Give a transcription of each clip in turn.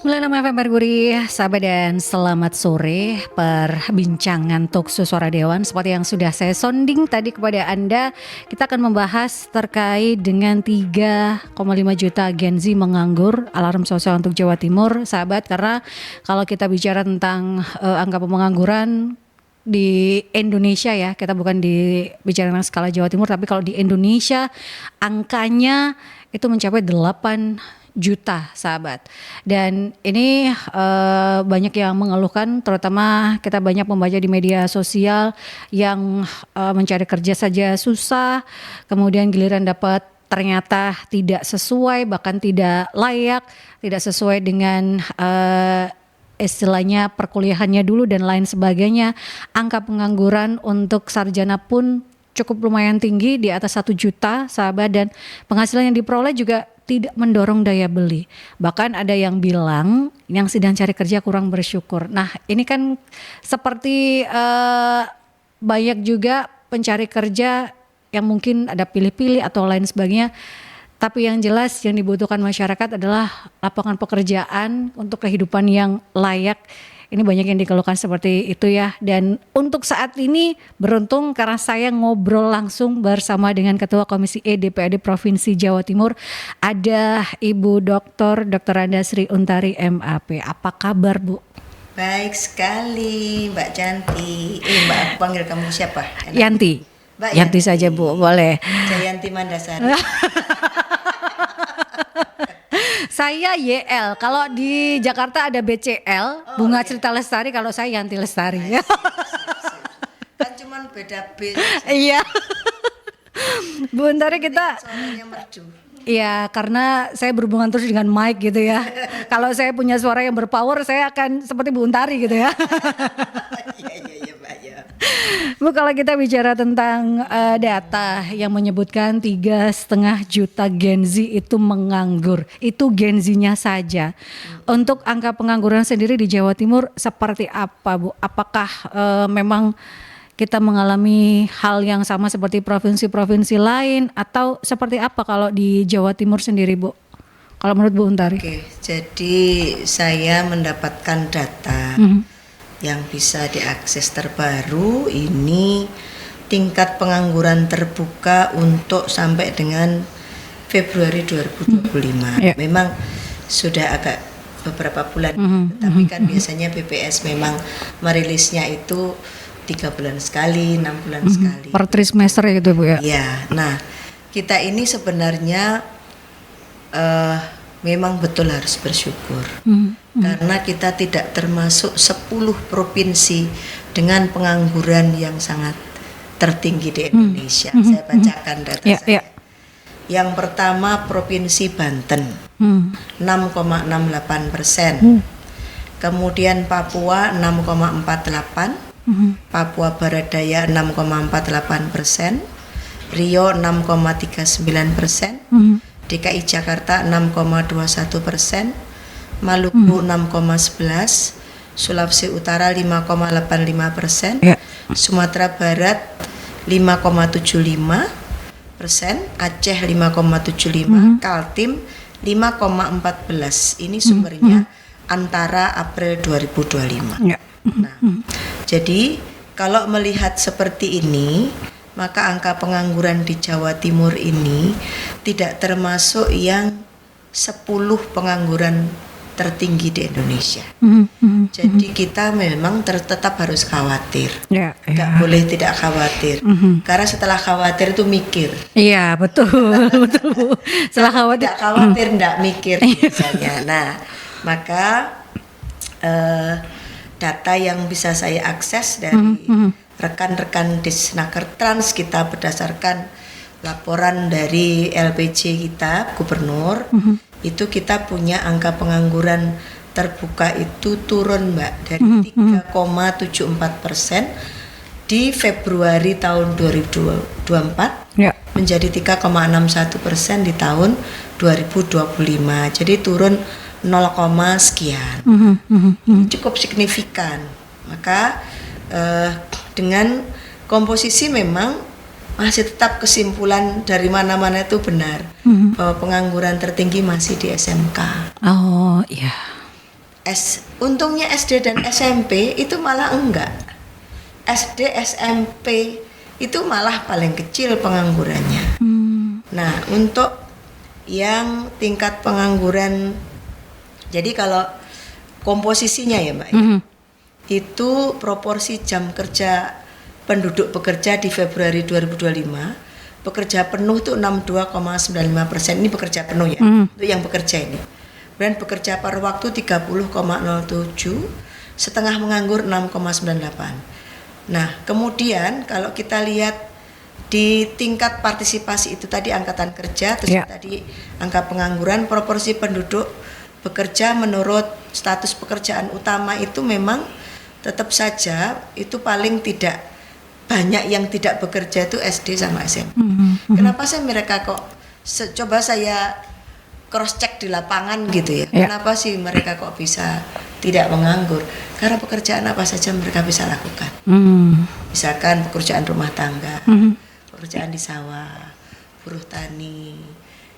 106,6 FM Merkuri, sahabat dan selamat sore. Perbincangan Talkshow Suara Dewan seperti yang sudah saya sounding tadi kepada Anda, kita akan membahas terkait dengan 3,5 juta Gen Z menganggur, alarm sosial untuk Jawa Timur, sahabat. Karena kalau kita bicara tentang angka pengangguran di Indonesia ya, kita bukan bicara tentang skala Jawa Timur, tapi kalau di Indonesia angkanya itu mencapai 8 juta, sahabat. Dan ini banyak yang mengeluhkan, terutama kita banyak membaca di media sosial yang mencari kerja saja susah, kemudian giliran dapat ternyata tidak sesuai, bahkan tidak layak, tidak sesuai dengan istilahnya perkuliahannya dulu dan lain sebagainya. Angka pengangguran untuk sarjana pun cukup lumayan tinggi, di atas 1 juta, sahabat, dan penghasilan yang diperoleh juga tidak mendorong daya beli. Bahkan ada yang bilang yang sedang cari kerja kurang bersyukur. Nah, ini kan seperti banyak juga pencari kerja yang mungkin ada pilih-pilih atau lain sebagainya. Tapi yang jelas yang dibutuhkan masyarakat adalah lapangan pekerjaan untuk kehidupan yang layak. Ini banyak yang dikeluhkan seperti itu ya. Dan untuk saat ini beruntung karena saya ngobrol langsung bersama dengan Ketua Komisi E DPRD Provinsi Jawa Timur, ada Ibu Dr. Anda Sri Untari MAP. Apa kabar, Bu? Baik sekali, Mbak Janti. Mbak, aku panggil kamu siapa? Yanti. Mbak Yanti saja, Bu, boleh. Jayanti Mandasari. Saya YL, kalau di Jakarta ada BCL, Bunga Cerita Lestari, kalau saya Yanti Lestari. Kan cuman beda B. Iya. Bu, ntar kita Suaranya merdu. Iya, karena saya berhubungan terus dengan mic gitu ya. Kalau saya punya suara yang berpower, saya akan seperti Bu Untari gitu ya. Iya, Mbak ya. Bu, kalau kita bicara tentang data yang menyebutkan 3,5 juta Gen Z itu menganggur, itu Gen Z-nya saja. Untuk angka pengangguran sendiri di Jawa Timur seperti apa, Bu? Apakah memang kita mengalami hal yang sama seperti provinsi-provinsi lain, atau seperti apa kalau di Jawa Timur sendiri, Bu? Kalau menurut Bu Untari? Oke, jadi saya mendapatkan data yang bisa diakses terbaru. Ini tingkat pengangguran terbuka untuk sampai dengan Februari 2025. Memang sudah agak beberapa bulan, tapi kan biasanya BPS memang merilisnya itu 3 bulan sekali, 6 bulan sekali. Per trimester gitu, Bu ya? Ya, nah kita ini sebenarnya memang betul harus bersyukur. Karena kita tidak termasuk 10 provinsi dengan pengangguran yang sangat tertinggi di Indonesia. Saya bacakan data saya. Yang pertama Provinsi Banten, 6,68%. Kemudian Papua 6,48%. Papua Barat Daya 6,48%, Riau 6,39%, DKI Jakarta 6,21%, Maluku 6,11%, Sulawesi Utara 5,85%, Sumatera Barat 5,75%, Aceh 5,75%, Kaltim 5,14%. Ini sumbernya antara April 2025. Nah, jadi kalau melihat seperti ini, maka angka pengangguran di Jawa Timur ini tidak termasuk yang 10 pengangguran tertinggi di Indonesia. Jadi kita memang tetap harus khawatir. Nggak boleh tidak khawatir. Karena setelah khawatir itu mikir. Iya, betul, betul. Setelah khawatir, tidak khawatir, nggak mikir misalnya. Nah, maka data yang bisa saya akses dari rekan-rekan Disnaker Trans kita berdasarkan laporan dari LPJ kita, Gubernur, itu kita punya angka pengangguran terbuka itu turun, Mbak, dari 3,74% di Februari tahun 2024 menjadi 3,61% di tahun 2025. Jadi turun 0, sekian. Cukup signifikan. Maka dengan komposisi memang masih tetap kesimpulan dari mana-mana itu benar bahwa pengangguran tertinggi masih di SMK. Oh iya. Untungnya SD dan SMP itu malah enggak. SD, SMP itu malah paling kecil penganggurannya. Nah, untuk yang tingkat pengangguran, jadi kalau komposisinya ya Mbak, itu proporsi jam kerja penduduk bekerja di Februari 2025, pekerja penuh itu 62,95%, ini pekerja penuh ya, untuk yang bekerja ini. Dan bekerja paruh waktu 30,07, setengah menganggur 6,98. Nah, kemudian kalau kita lihat di tingkat partisipasi itu tadi angkatan kerja, terus tadi angka pengangguran, proporsi penduduk bekerja menurut status pekerjaan utama itu memang tetap saja itu paling tidak banyak yang tidak bekerja itu SD sama SMP. Kenapa sih mereka kok coba saya cross check di lapangan gitu ya. Kenapa sih mereka kok bisa tidak menganggur? Karena pekerjaan apa saja mereka bisa lakukan. Misalkan pekerjaan rumah tangga, pekerjaan di sawah, buruh tani,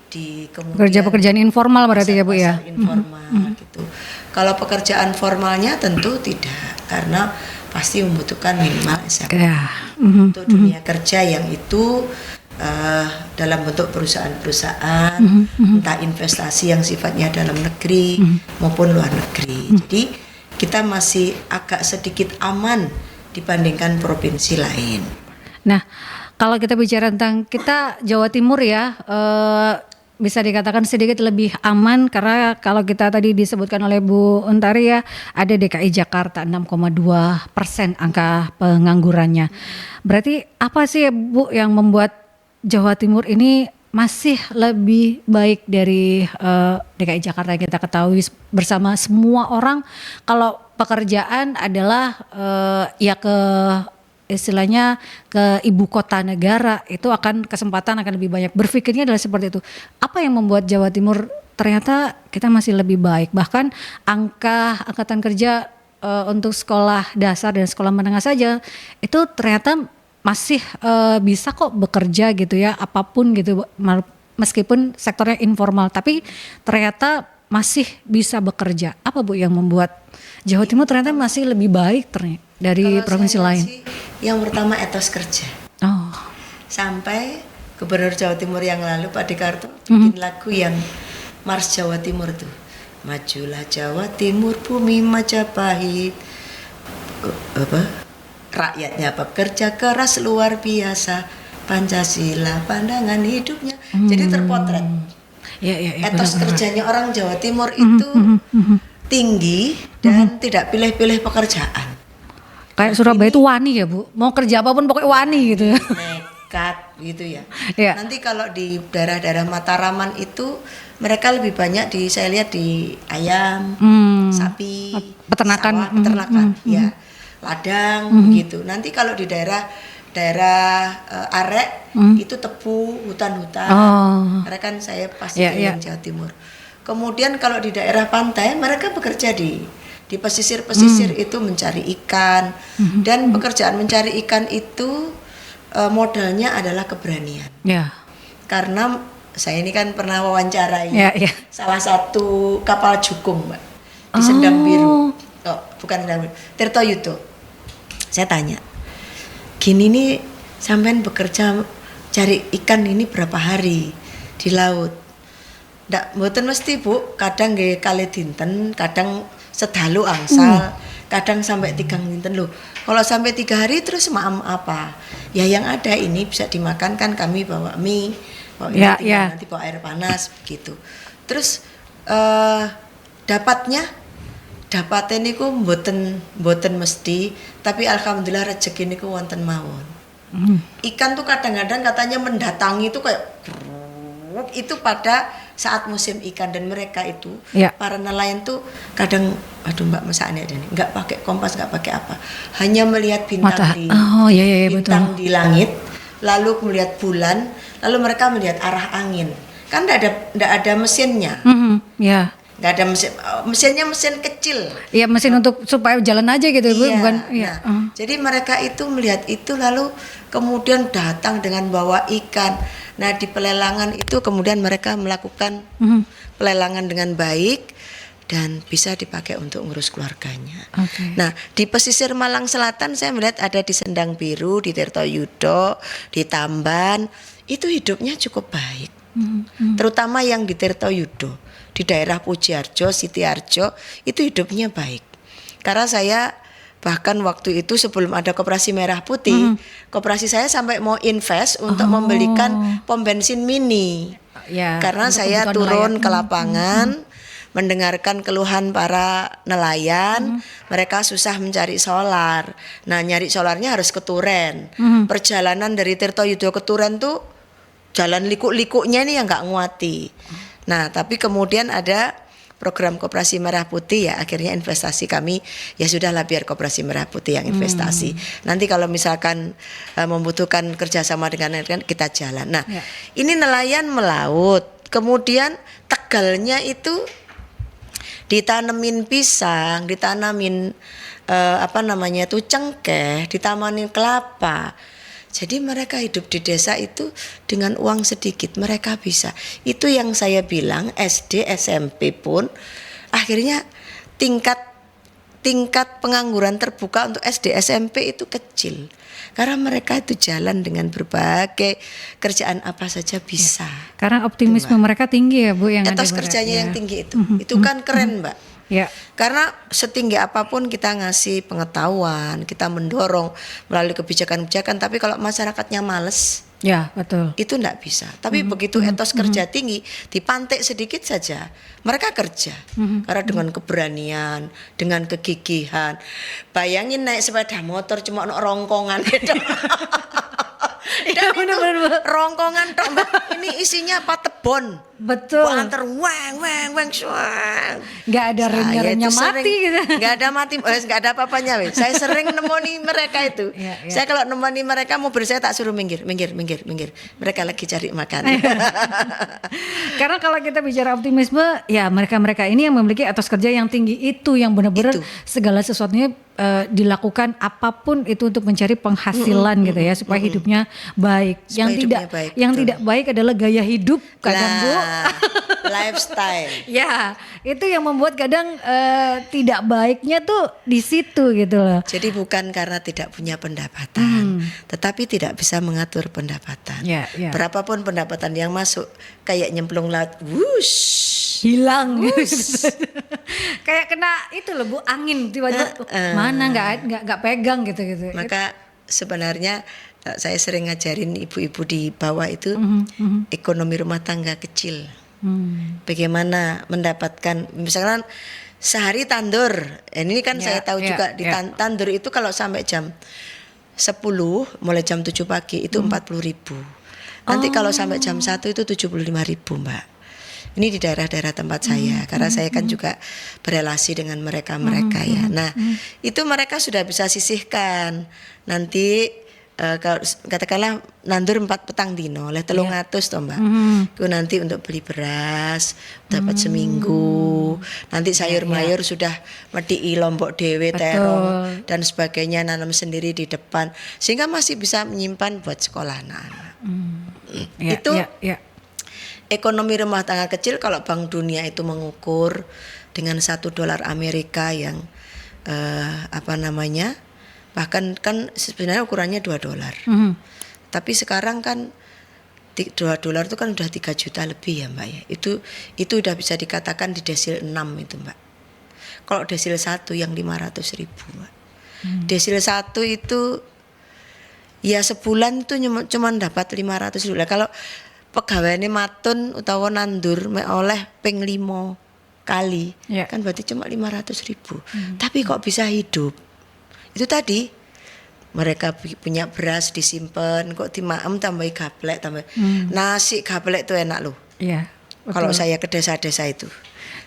di kemudian pekerjaan informal berarti ya Bu ya. Informal gitu. Kalau pekerjaan formalnya tentu tidak, karena pasti membutuhkan minimal SMP. Untuk dunia kerja yang itu dalam bentuk perusahaan-perusahaan, entah investasi yang sifatnya dalam negeri maupun luar negeri. Jadi kita masih agak sedikit aman dibandingkan provinsi lain. Nah, kalau kita bicara tentang kita Jawa Timur ya, bisa dikatakan sedikit lebih aman karena kalau kita tadi disebutkan oleh Bu Untari ya, ada DKI Jakarta 6,2% angka penganggurannya. Berarti apa sih Bu yang membuat Jawa Timur ini masih lebih baik dari DKI Jakarta yang kita ketahui bersama semua orang? Kalau pekerjaan adalah ya ke istilahnya ke ibu kota negara, itu akan kesempatan akan lebih banyak. Berpikirnya adalah seperti itu. Apa yang membuat Jawa Timur ternyata kita masih lebih baik? Bahkan angka angkatan kerja untuk sekolah dasar dan sekolah menengah saja itu ternyata masih bisa kok bekerja gitu ya, apapun gitu, meskipun sektornya informal, tapi ternyata masih bisa bekerja. Apa Bu yang membuat Jawa Timur ternyata masih lebih baik ternyata dari provinsi lain? Yang pertama etos kerja. Sampai Gubernur Jawa Timur yang lalu Pak Dekarto bikin lagu yang Mars Jawa Timur tuh. Majulah Jawa Timur, bumi Majapahit. Rakyatnya bekerja keras luar biasa, Pancasila pandangan hidupnya. Jadi terpotret. Etos kerjanya orang Jawa Timur itu tinggi dan tidak pilih-pilih pekerjaan. Kayak Surabaya itu wani ya Bu, mau kerja apapun pokoknya wani gitu. Nekat gitu ya. Nanti kalau di daerah-daerah Mataraman itu mereka lebih banyak saya lihat di ayam, sapi, peternakan, sawah, peternakan, ya, ladang gitu. Nanti kalau di daerah Arek itu tebu, hutan-hutan. Karena kan saya pasti di Jawa Timur. Kemudian kalau di daerah pantai mereka bekerja di pesisir-pesisir itu mencari ikan, dan pekerjaan mencari ikan itu modalnya adalah keberanian. Karena saya ini kan pernah wawancarai salah satu kapal jukung Mbak di Sendang Biru, bukan Sendang Biru, Tirtoyudo. Saya tanya, gini nih sampean bekerja cari ikan ini berapa hari di laut? Ndak mboten mesti Bu, kadang nggih kali dinten, kadang sedalu angsal, kadang sampai 3 dinten loh. Kalau sampai 3 hari terus maam apa? Ya yang ada ini bisa dimakan kan, kami bawa mie, bawa nanti bawa air panas begitu. Terus dapatnya niku mboten mesti, tapi alhamdulillah rezeki niku wonten mawon. Ikan tuh kadang-kadang katanya mendatangi itu kayak itu pada saat musim ikan, dan mereka itu para nelayan tuh kadang Mbak mesaknya nggak pakai kompas, nggak pakai apa, hanya melihat bintang bintang di langit, lalu melihat bulan, lalu mereka melihat arah angin, kan nggak ada mesinnya. Nggak ada mesinnya mesin kecil. Iya, mesin untuk supaya jalan aja gitu, bukan. Jadi mereka itu melihat itu lalu kemudian datang dengan bawa ikan. Nah, di pelelangan itu kemudian mereka melakukan pelelangan dengan baik, dan bisa dipakai untuk ngurus keluarganya. Oke. Nah, di pesisir Malang Selatan saya melihat ada di Sendang Biru, di Tirtoyudo, di Tamban, itu hidupnya cukup baik. Terutama yang di Tirtoyudo, di daerah Pujiarjo, Sitiarjo, itu hidupnya baik. Karena saya bahkan waktu itu sebelum ada Koperasi Merah Putih, koperasi saya sampai mau invest untuk membelikan pom bensin mini. Ya, Karena untuk saya kebutuhan turun nelayan. ke lapangan, mendengarkan keluhan para nelayan, mereka susah mencari solar. Nah, nyari solarnya harus ke Turen. Perjalanan dari Tirtoyudo ke Turen tuh jalan liku-likunya ini yang nggak nguati. Nah, tapi kemudian ada program Koperasi Merah Putih, ya akhirnya investasi kami ya sudahlah biar Koperasi Merah Putih yang investasi. Nanti kalau misalkan membutuhkan kerjasama dengan nelayan kita jalan. Nah, Ya. ini nelayan melaut, kemudian Tegalnya itu ditanemin pisang, ditanamin cengkeh, ditanamin kelapa. Jadi mereka hidup di desa itu dengan uang sedikit mereka bisa. Itu yang saya bilang SD, SMP pun akhirnya tingkat pengangguran terbuka untuk SD, SMP itu kecil. Karena mereka itu jalan dengan berbagai kerjaan apa saja bisa. Karena optimisme mereka tinggi ya Bu yang ada Etos pada- kerjanya ya. yang tinggi itu. Itu kan keren, Mbak. Ya. Karena setinggi apapun kita ngasih pengetahuan, kita mendorong melalui kebijakan-kebijakan, tapi kalau masyarakatnya males, Ya, betul. itu enggak bisa. Tapi begitu etos kerja tinggi, dipantik sedikit saja, mereka kerja. Karena dengan keberanian, dengan kegigihan. Bayangin naik sepeda motor cuma ono rongkongan gitu. Dan itu rongkongan tok, Mbak. Ini isinya patebon. Betul. Antar weng swang. Nggak ada remnya mati gitu. Nggak ada mati, nggak ada apa-apanya. Wes. Saya sering nemoni mereka itu. Ya, ya. Saya kalau nemoni mereka mobil saya tak suruh minggir. Mereka lagi cari makan. Karena kalau kita bicara optimisme, ya mereka-mereka ini yang memiliki etos kerja yang tinggi itu yang benar-benar Itu. segala sesuatunya dilakukan apapun itu untuk mencari penghasilan gitu ya supaya hidupnya baik. Supaya Yang hidupnya tidak baik, yang betul. tidak baik adalah gaya hidup kadang Bu. Lifestyle. Ya, itu yang membuat kadang tidak baiknya tuh di situ gitu loh. Jadi bukan karena tidak punya pendapatan, tetapi tidak bisa mengatur pendapatan. Ya, ya. Berapapun pendapatan yang masuk, kayak nyemplung laut, wush. Hilang gitu. Kayak kena itu loh Bu, angin tiba-tiba mana nggak pegang gitu. Maka sebenarnya saya sering ngajarin ibu-ibu di bawah itu ekonomi rumah tangga kecil. Bagaimana mendapatkan misalkan sehari tandur. Ini kan Ya, saya tahu ya, juga di ya. tandur itu kalau sampai jam 10 mulai jam 7 pagi itu 40.000. Nanti kalau sampai jam 1 itu 75.000, Mbak. Ini di daerah-daerah tempat saya karena saya kan juga berelasi dengan mereka ya. Nah, itu mereka sudah bisa sisihkan. Nanti kalau katakanlah nandur 4 petang dino oleh 300 toh, Mbak. Itu nanti untuk beli beras dapat seminggu. Nanti sayur mayur sudah medhi lombok dewe, terong dan sebagainya, nanam sendiri di depan sehingga masih bisa menyimpan buat sekolah anak-anak. Ya, Itu ya. ekonomi rumah tangga kecil kalau Bank Dunia itu mengukur dengan $1 Amerika yang bahkan kan sebenarnya ukurannya $2. Tapi sekarang kan $2 itu kan udah 3 juta lebih ya, Mbak ya. Itu udah bisa dikatakan di desil 6 itu, Mbak. Kalau desil 1 yang 500.000, Mbak. Desil 1 itu ya sebulan itu cuma dapat $500. Kalau pegawainya matun utawa nandur oleh ping 5 kali kan berarti cuma 500.000. Tapi kok bisa hidup? Itu tadi mereka punya beras disimpan, kok dimaem tambahi gaplek nasi gaplek itu enak loh. Iya. Kalau saya ke desa-desa itu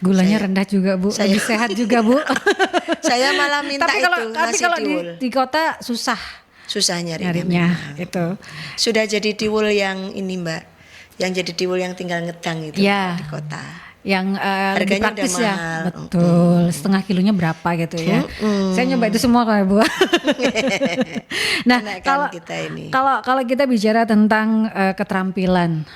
gulanya rendah juga Bu, lebih sehat juga Bu. Saya malah minta tapi nasi kalau tiwul. di kota susah nyarinya itu. Sudah jadi tiwul yang ini, Mbak, yang jadi tiwul yang tinggal ngedang itu Ya. di kota. yang lebih Harganya praktis udah ya. mahal. Betul, setengah kilonya berapa gitu ya. Saya nyoba itu semua kok Bu. Nah, Enak kan kalau kita ini. kalau kita bicara tentang keterampilan,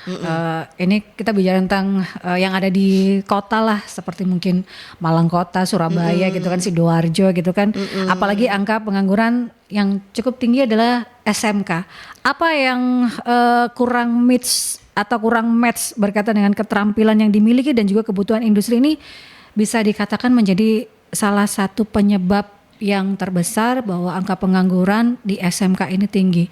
ini kita bicara tentang yang ada di kota lah, seperti mungkin Malang Kota, Surabaya gitu kan, Sidoarjo gitu kan. Apalagi angka pengangguran yang cukup tinggi adalah SMK. Apa yang kurang atau kurang match berkaitan dengan keterampilan yang dimiliki dan juga kebutuhan industri ini bisa dikatakan menjadi salah satu penyebab yang terbesar bahwa angka pengangguran di SMK ini tinggi.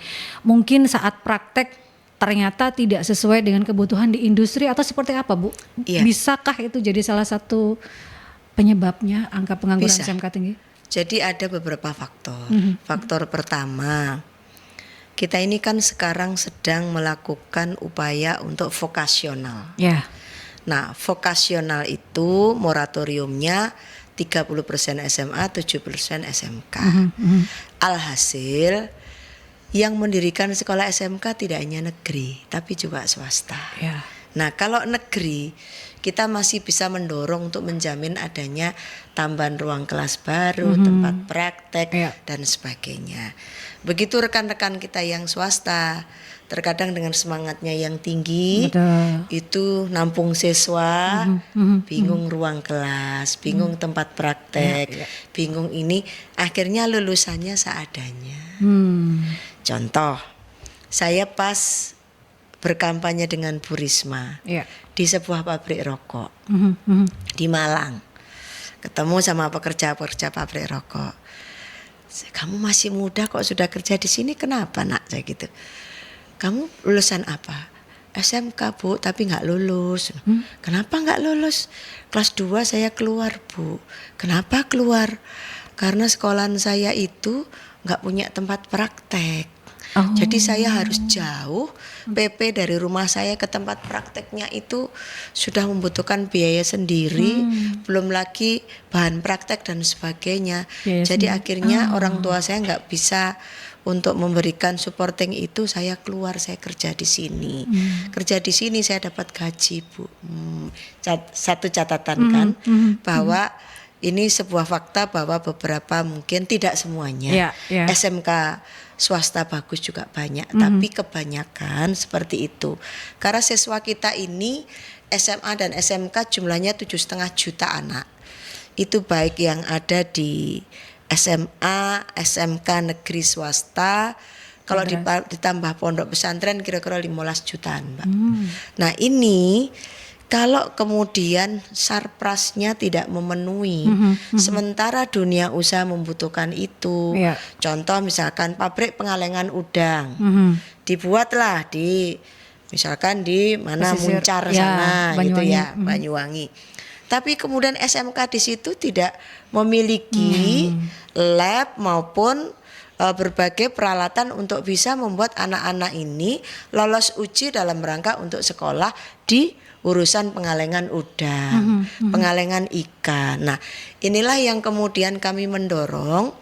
Mungkin saat praktek ternyata tidak sesuai dengan kebutuhan di industri atau seperti apa Bu? Iya. Bisakah itu jadi salah satu penyebabnya angka pengangguran Bisa. SMK tinggi? Jadi ada beberapa faktor. Faktor pertama, kita ini kan sekarang sedang melakukan upaya untuk vokasional. Ya. Nah, vokasional itu moratoriumnya 30% SMA, 70% SMK. Alhasil yang mendirikan sekolah SMK tidak hanya negeri, tapi juga swasta. Ya. Nah, kalau negeri kita masih bisa mendorong untuk menjamin adanya tambahan ruang kelas baru, tempat praktek dan sebagainya. Begitu rekan-rekan kita yang swasta, terkadang dengan semangatnya yang tinggi, Betul. itu nampung siswa, bingung ruang kelas, bingung tempat praktek, bingung ini, akhirnya lulusannya seadanya. Contoh, saya pas berkampanye dengan Bu Risma di sebuah pabrik rokok di Malang, ketemu sama pekerja-pekerja pabrik rokok. Kamu masih muda kok sudah kerja di sini, kenapa nak? Saya gitu. Kamu lulusan apa? SMK Bu, tapi nggak lulus. Kenapa nggak lulus? Kelas 2 saya keluar Bu. Kenapa keluar? Karena sekolahan saya itu nggak punya tempat praktek. Jadi saya harus jauh, PP dari rumah saya ke tempat prakteknya itu sudah membutuhkan biaya sendiri, belum lagi bahan praktek dan sebagainya. Jadi akhirnya orang tua saya nggak bisa untuk memberikan supporting itu, saya keluar, saya kerja di sini. Kerja di sini saya dapat gaji Bu. Satu catatan kan, bahwa ini sebuah fakta bahwa beberapa mungkin tidak semuanya SMK swasta bagus juga banyak, tapi kebanyakan seperti itu. Karena siswa kita ini SMA dan SMK jumlahnya 7,5 juta anak. Itu baik yang ada di SMA, SMK negeri swasta. Kalau ditambah pondok pesantren kira-kira 15 jutaan, Mbak. Nah, ini kalau kemudian sarprasnya tidak memenuhi, sementara dunia usaha membutuhkan itu. Contoh misalkan pabrik pengalengan udang, dibuatlah di misalkan di mana pesisir, Muncar sana gitu Banyuwangi. ya, Banyuwangi. Tapi kemudian SMK di situ tidak memiliki lab maupun berbagai peralatan untuk bisa membuat anak-anak ini lolos uji dalam rangka untuk sekolah di urusan pengalengan udang, pengalengan ikan. Nah, inilah yang kemudian kami mendorong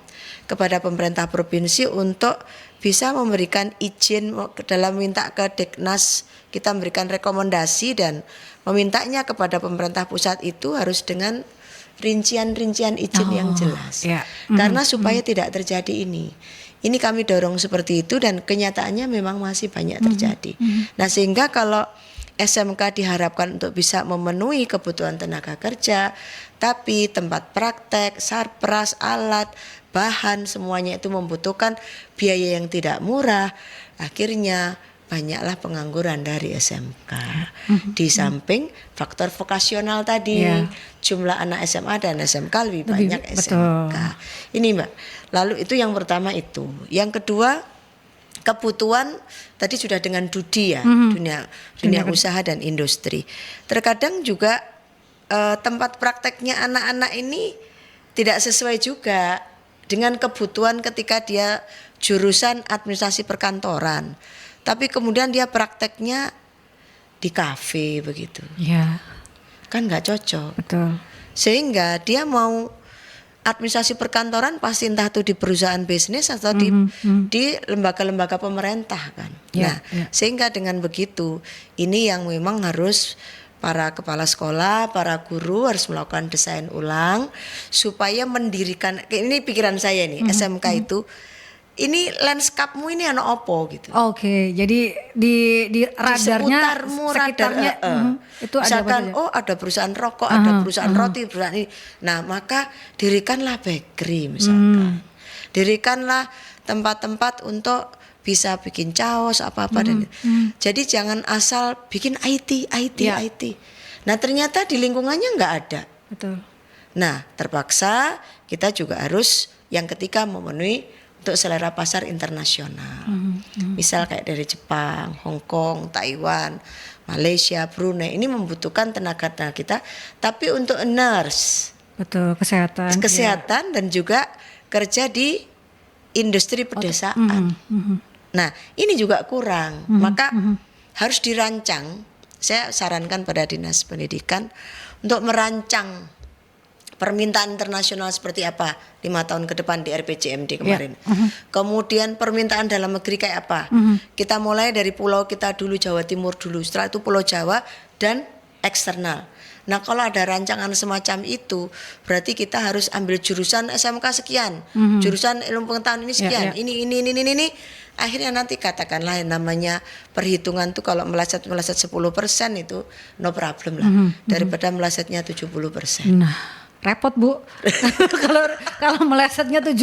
kepada pemerintah provinsi untuk bisa memberikan izin dalam minta ke Deknas, kita memberikan rekomendasi dan memintanya kepada pemerintah pusat itu harus dengan rincian-rincian izin yang jelas. Karena supaya tidak terjadi ini. Ini kami dorong seperti itu dan kenyataannya memang masih banyak terjadi. Nah, sehingga kalau SMK diharapkan untuk bisa memenuhi kebutuhan tenaga kerja, tapi tempat praktek, sarpras, alat, bahan semuanya itu membutuhkan biaya yang tidak murah. Akhirnya banyaklah pengangguran dari SMK. Di samping faktor vokasional tadi, jumlah anak SMA dan SMK lebih banyak SMK. Ini Mbak. Lalu itu yang pertama itu. Yang kedua, kebutuhan tadi sudah dengan Dudi ya, dunia usaha dan industri. Terkadang juga tempat prakteknya anak-anak ini tidak sesuai juga dengan kebutuhan ketika dia jurusan administrasi perkantoran. Tapi kemudian dia prakteknya di kafe begitu. Kan nggak cocok. Sehingga dia mau administrasi perkantoran pasti entah itu di perusahaan bisnis atau di lembaga-lembaga pemerintah kan. Sehingga dengan begitu ini yang memang harus para kepala sekolah, para guru harus melakukan desain ulang supaya mendirikan, ini pikiran saya nih, SMK itu ini landscape-mu ini anak opo gitu. Oke, jadi di radarnya sekitarnya itu ada apa misalkan saja? ada perusahaan rokok, ada perusahaan roti, perusahaan ini. Nah, maka dirikanlah bakery misalkan. Dirikanlah tempat-tempat untuk bisa bikin caos apa-apa dan jadi jangan asal bikin IT. Nah, ternyata di lingkungannya nggak ada. Betul. Nah, terpaksa kita juga harus yang ketiga memenuhi untuk selera pasar internasional. Misal kayak dari Jepang, Hong Kong, Taiwan, Malaysia, Brunei, ini membutuhkan tenaga kita, tapi untuk nurse, Betul, kesehatan. dan juga kerja di industri pedesaan. Nah, ini juga kurang. Maka harus dirancang. Saya sarankan pada Dinas Pendidikan untuk merancang permintaan internasional seperti apa 5 tahun ke depan di RPJMD kemarin. Kemudian permintaan dalam negeri kayak apa. Kita mulai dari pulau kita dulu, Jawa Timur dulu. Setelah itu Pulau Jawa dan eksternal. Nah, kalau ada rancangan semacam itu, berarti kita harus ambil jurusan SMK sekian, jurusan ilmu pengetahuan ini sekian, ini. Akhirnya nanti katakanlah yang namanya perhitungan tuh kalau meleset 10% itu no problem lah, daripada melesetnya 70%. Nah, repot Bu. kalau melesetnya 70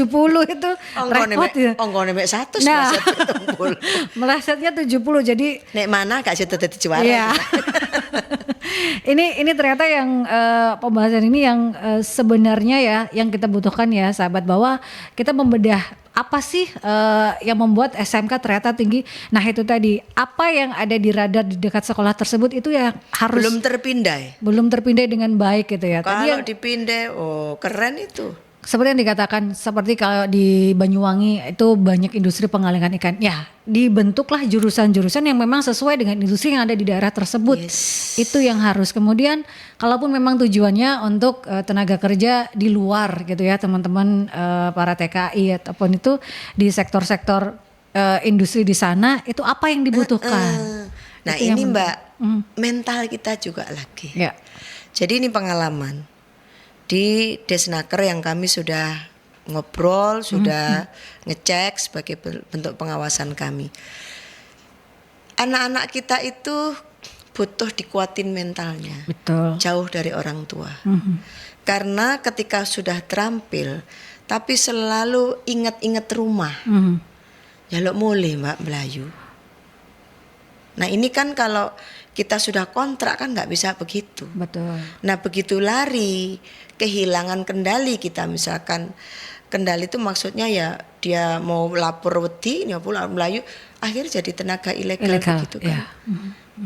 itu repot ya. Onggone mek 100 Nah, meleset bertumpul. melesetnya 70 jadi Nek mana gak situ dadi juara. iya. Ini ternyata yang pembahasan ini yang sebenarnya ya yang kita butuhkan ya sahabat, bahwa kita membedah apa sih yang membuat SMK ternyata tinggi. Nah, itu tadi apa yang ada di radar di dekat sekolah tersebut itu yang harus belum terpindai dengan baik gitu ya. Tadi Kalau yang dipindai, keren itu. seperti yang dikatakan, seperti kalau di Banyuwangi itu banyak industri pengalengan ikan. Ya, dibentuklah jurusan-jurusan yang memang sesuai dengan industri yang ada di daerah tersebut. Itu yang harus. Kemudian, kalaupun memang tujuannya untuk tenaga kerja di luar gitu ya, teman-teman para TKI ataupun itu di sektor-sektor industri di sana, itu apa yang dibutuhkan? Nah, itu ini Mbak, mental kita juga lagi. Ya. Jadi ini pengalaman. Di Desnaker yang kami sudah ngobrol, sudah ngecek sebagai bentuk pengawasan kami. Anak-anak kita itu butuh dikuatin mentalnya. Betul. Jauh dari orang tua. Karena ketika sudah terampil, tapi selalu ingat-ingat rumah. Jaluk mulai Mbak Melayu. Nah, ini kan kalau kita sudah kontrak kan nggak bisa begitu. Betul. Nah, begitu lari, kehilangan kendali kita, misalkan kendali itu maksudnya ya dia mau lapor wedi, dia pulang Melayu, akhirnya jadi tenaga ilegal begitu kan.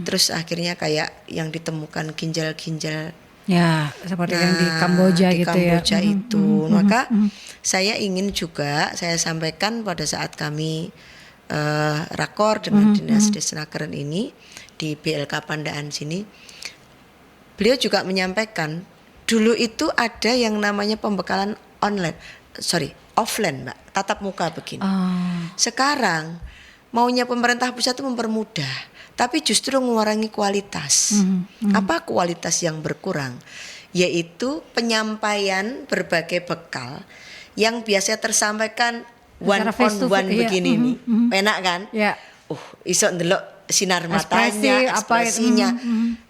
Terus akhirnya kayak yang ditemukan ginjal-ginjal. Ya, seperti yang di Kamboja di gitu Kamboja ya. itu. Maka saya ingin juga saya sampaikan pada saat kami rakor dengan Dinas Desnaker ini di BLK Pandaan sini, beliau juga menyampaikan dulu itu ada yang namanya pembekalan offline Mbak, tatap muka begini. Sekarang maunya pemerintah pusat itu mempermudah, tapi justru mengurangi kualitas. Apa kualitas yang berkurang? Yaitu penyampaian berbagai bekal yang biasa tersampaikan one on one begini nih. Enak kan? Ya. Iso ndelok sinar matanya, ekspresinya.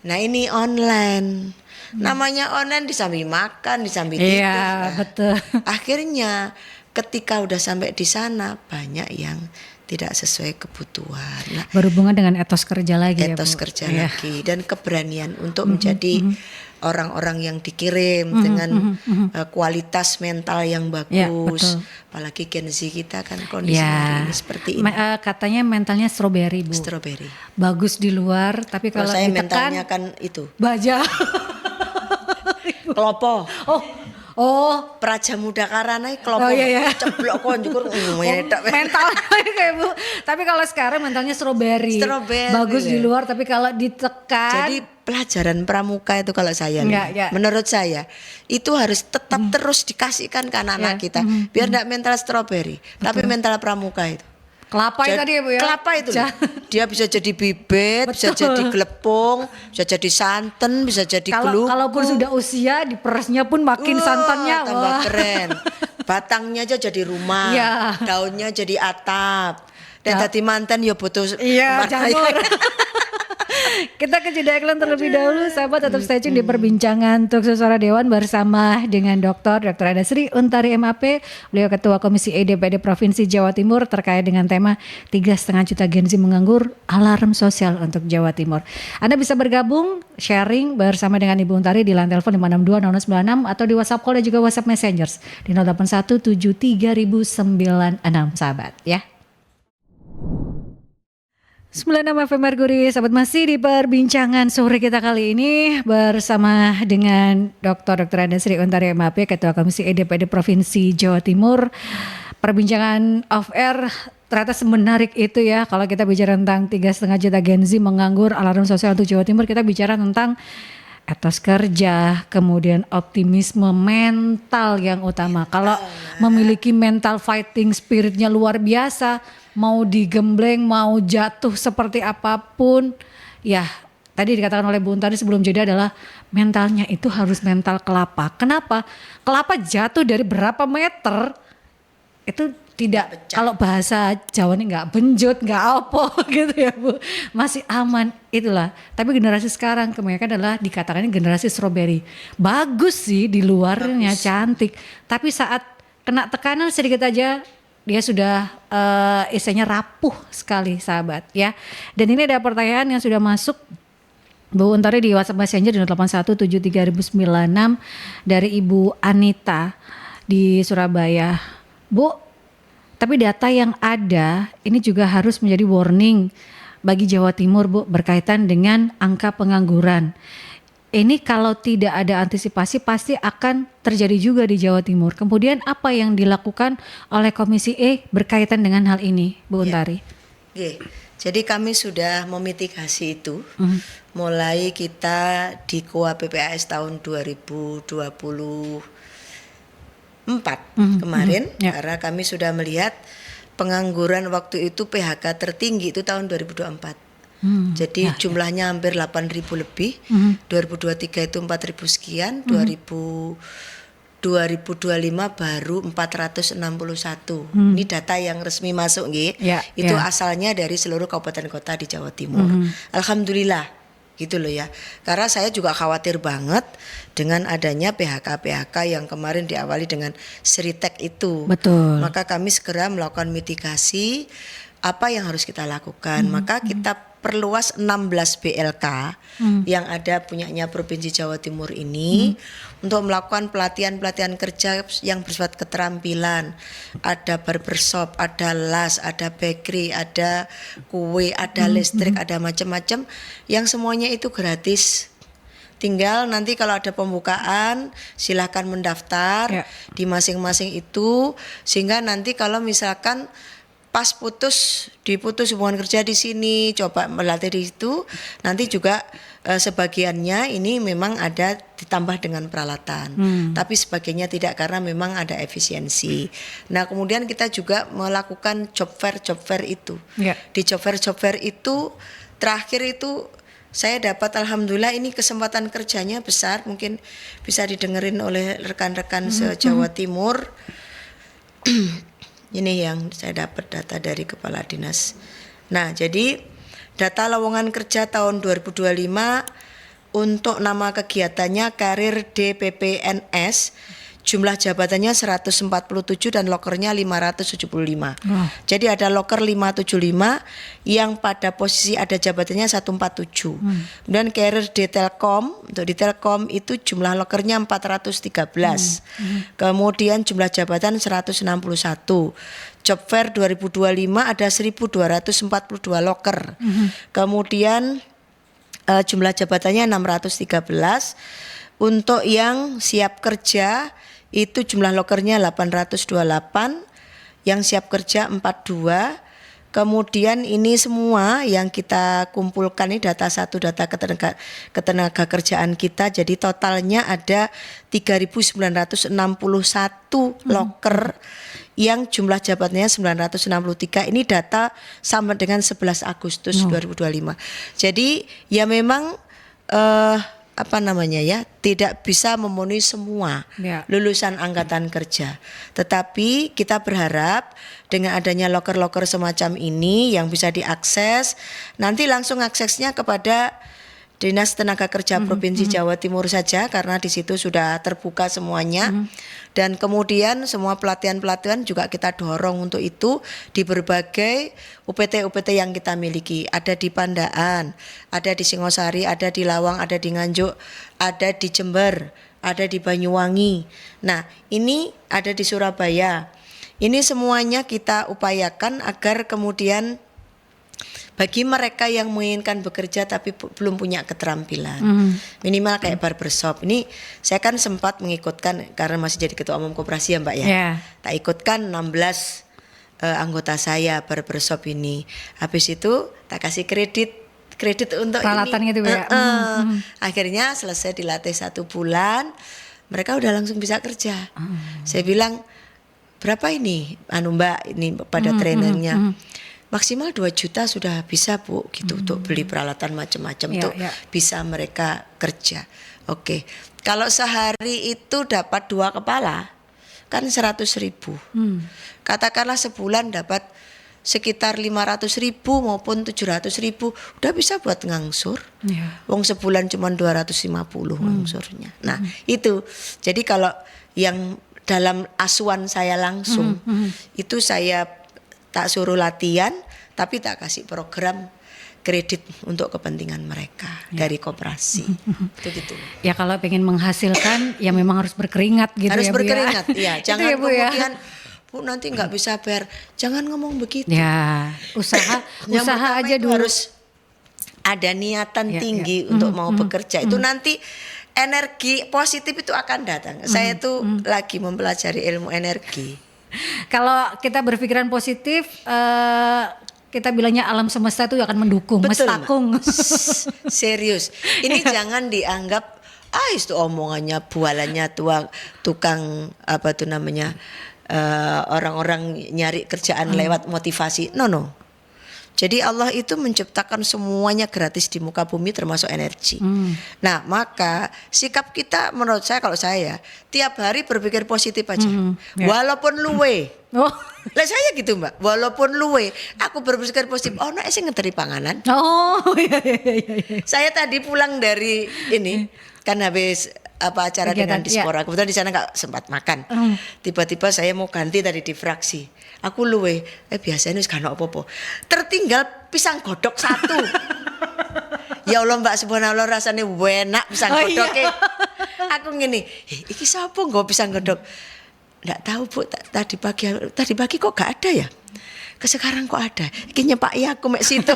Nah, ini online. Namanya online disambi makan, disambi tidur. Iya, betul. Akhirnya ketika udah sampai di sana banyak yang tidak sesuai kebutuhan. Nah, berhubungan dengan etos kerja lagi ya, etos Bu. kerja lagi dan keberanian untuk menjadi orang-orang yang dikirim dengan kualitas mental yang bagus. Apalagi Gen Z kita kan kondisi hari ini seperti ini. Katanya mentalnya strawberry, Bu. Strawberry. Bagus di luar, tapi kalau saya ditekan mentalnya kan itu. baja. Klopo. Oh, Praja Muda Karana klopo. iya. Ceblok konjukur mentalnya kayak Bu. Tapi kalau sekarang mentalnya strawberry. Bagus di luar, tapi kalau ditekan. Jadi pelajaran pramuka itu kalau saya menurut saya itu harus tetap terus dikasihkan ke anak-anak kita biar enggak mental strawberry, tapi mental pramuka itu. Kelapa itu tadi ya Bu ya. Kelapa itu loh. Dia bisa jadi bibit, bisa jadi gelepung, bisa jadi santan, bisa jadi gluko. Kalaupun sudah usia diperasnya pun makin santannya tambah keren. Batangnya aja jadi rumah, daunnya jadi atap. Dan tadi mantan ya butuh jamur. Kita ke jeda iklan terlebih dahulu, sahabat, tetap stay tune di perbincangan Talkshow Suara Dewan bersama dengan Dr. Anda Sri Untari MAP, beliau Ketua Komisi E DPD Provinsi Jawa Timur terkait dengan tema 3,5 juta Gen Z menganggur, alarm sosial untuk Jawa Timur. Anda bisa bergabung, sharing bersama dengan Ibu Untari di line telepon 5620096 atau di WhatsApp call dan juga WhatsApp Messengers di 08173096 sahabat ya. 96 FM Mercury, sahabat, masih di perbincangan sore kita kali ini bersama dengan Dr. Anda Sri Untari MAP, Ketua Komisi E DPD Provinsi Jawa Timur. Perbincangan off air ternyata semenarik itu ya, kalau kita bicara tentang 3,5 juta Gen Z menganggur, alarm sosial untuk Jawa Timur, kita bicara tentang etos kerja, kemudian optimisme mental yang utama. Kalau memiliki mental fighting spiritnya luar biasa, mau digembleng, mau jatuh seperti apapun, ya tadi dikatakan oleh Bu Untari sebelum jeda adalah mentalnya itu harus mental kelapa. Kenapa? Kelapa jatuh dari berapa meter itu tidak, kalau bahasa Jawa ini nggak benjut, nggak apa gitu ya Bu, masih aman itulah. Tapi generasi sekarang kebanyakan adalah dikatakan generasi strawberry. Bagus sih di luarnya, cantik, tapi saat kena tekanan sedikit aja dia sudah istilahnya rapuh sekali sahabat ya. Dan ini ada pertanyaan yang sudah masuk Bu Untari di WhatsApp Messenger di 08173096 dari Ibu Anita di Surabaya. Bu, tapi data yang ada ini juga harus menjadi warning bagi Jawa Timur Bu, berkaitan dengan angka pengangguran. Ini kalau tidak ada antisipasi pasti akan terjadi juga di Jawa Timur. Kemudian apa yang dilakukan oleh Komisi E berkaitan dengan hal ini, Bu Untari? Jadi kami sudah memitigasi itu. Mulai kita di KUA PPAS tahun 2024 kemarin, karena kami sudah melihat pengangguran waktu itu PHK tertinggi itu tahun 2024. Jadi jumlahnya hampir 8.000 lebih. 2023 itu 4.000 sekian, 2025 baru 461. Ini data yang resmi masuk itu asalnya dari seluruh kabupaten kota di Jawa Timur. Alhamdulillah gitu loh ya. Karena saya juga khawatir banget dengan adanya PHK yang kemarin diawali dengan Seritek itu. Betul. Maka kami segera melakukan mitigasi apa yang harus kita lakukan. Maka kita perluas 16 BLK yang ada punyanya Provinsi Jawa Timur ini untuk melakukan pelatihan kerja yang bersifat keterampilan. Ada barbershop, ada las, ada bakery, ada kue, ada listrik, ada macam-macam yang semuanya itu gratis. Tinggal nanti kalau ada pembukaan silahkan mendaftar di masing-masing itu, sehingga nanti kalau misalkan pas diputus hubungan kerja di sini, coba melatih di situ, nanti juga sebagiannya ini memang ada ditambah dengan peralatan, tapi sebagainya tidak, karena memang ada efisiensi. Nah kemudian kita juga melakukan job fair itu. Di job fair itu terakhir itu saya dapat, alhamdulillah ini kesempatan kerjanya besar, mungkin bisa didengerin oleh rekan-rekan se-Jawa Timur. Ini yang saya dapat data dari Kepala Dinas. Nah, jadi data lowongan kerja tahun 2025 untuk nama kegiatannya karir DPPNS, jumlah jabatannya 147 dan lokernya 575. Jadi ada loker 575 yang pada posisi ada jabatannya 147. Kemudian karir di Telkom, untuk di Telkom itu jumlah lokernya 413. Kemudian jumlah jabatan 161. Job fair 2025 ada 1242 loker. Kemudian jumlah jabatannya 613. Untuk yang siap kerja itu jumlah lokernya 828, yang siap kerja 42, Kemudian ini semua yang kita kumpulkan ini data ketenaga kerjaan kita. Jadi totalnya ada 3.961 loker yang jumlah jabatannya 963. Ini data sama dengan 11 Agustus 2025. Jadi ya memang tidak bisa memenuhi semua lulusan angkatan kerja. Tetapi kita berharap dengan adanya loker-loker semacam ini yang bisa diakses, nanti langsung aksesnya kepada Dinas Tenaga Kerja Provinsi Jawa Timur saja, karena di situ sudah terbuka semuanya. Dan kemudian semua pelatihan-pelatihan juga kita dorong untuk itu di berbagai UPT-UPT yang kita miliki. Ada di Pandaan, ada di Singosari, ada di Lawang, ada di Nganjuk, ada di Jember, ada di Banyuwangi. Nah, ini ada di Surabaya. Ini semuanya kita upayakan agar kemudian bagi mereka yang menginginkan bekerja tapi belum punya keterampilan, minimal kayak barbershop. Ini saya kan sempat mengikutkan karena masih jadi ketua umum koperasi ya Mbak ya. Tak ikutkan 16 anggota saya barbershop ini. Habis itu tak kasih kredit untuk peralatan ini. Gitu ya. Akhirnya selesai dilatih 1 bulan, mereka udah langsung bisa kerja. Saya bilang, berapa ini Mbak ini pada trainernya? Maksimal 2 juta sudah bisa Bu gitu untuk beli peralatan macam-macam tuh bisa mereka kerja. Oke. Kalau sehari itu dapat 2 kepala kan 100.000. Katakanlah sebulan dapat sekitar 500.000 maupun 700.000 udah bisa buat ngangsur. Wong sebulan cuma 250 ngangsurnya. Nah, itu. Jadi kalau yang dalam asuhan saya langsung itu saya tak suruh latihan, tapi tak kasih program kredit untuk kepentingan mereka dari koperasi. Itu gitu. Ya kalau pengen menghasilkan ya memang harus berkeringat gitu harus ya Bu. Berkeringat, ya. Jangan ya, Bu, kemudian Bu nanti nggak bisa bayar. Jangan ngomong begitu. Ya, usaha aja dulu. Harus ada niatan tinggi untuk mau bekerja. Itu nanti energi positif itu akan datang. Saya tuh lagi mempelajari ilmu energi. Kalau kita berpikiran positif, kita bilangnya alam semesta itu akan mendukung, mestakung. Serius, ini jangan dianggap itu omongannya bualannya tukang apa tuh namanya orang-orang nyari kerjaan lewat motivasi. No. Jadi Allah itu menciptakan semuanya gratis di muka bumi termasuk energi. Nah maka sikap kita menurut saya, kalau saya tiap hari berpikir positif aja. Walaupun luwe. Lah saya gitu Mbak, walaupun luwe aku berpikir positif. Oh nek sing ngederi panganan. Iya. Saya tadi pulang dari ini kan habis acara kegiatan, dengan Dispora. Kebetulan di sana nggak sempat makan. Tiba-tiba saya mau ganti tadi di fraksi. Aku luwe, biasanya wis gak ono apa-apa. Tertinggal pisang godok 1. Ya Allah Mbak, subhanallah rasanya enak pisang godoknya. Aku ngene, iki sapa nggo pisang godok? Nggak tahu Bu, tadi pagi kok gak ada ya? Sekarang kok ada. Iki nyepaki aku mek situ.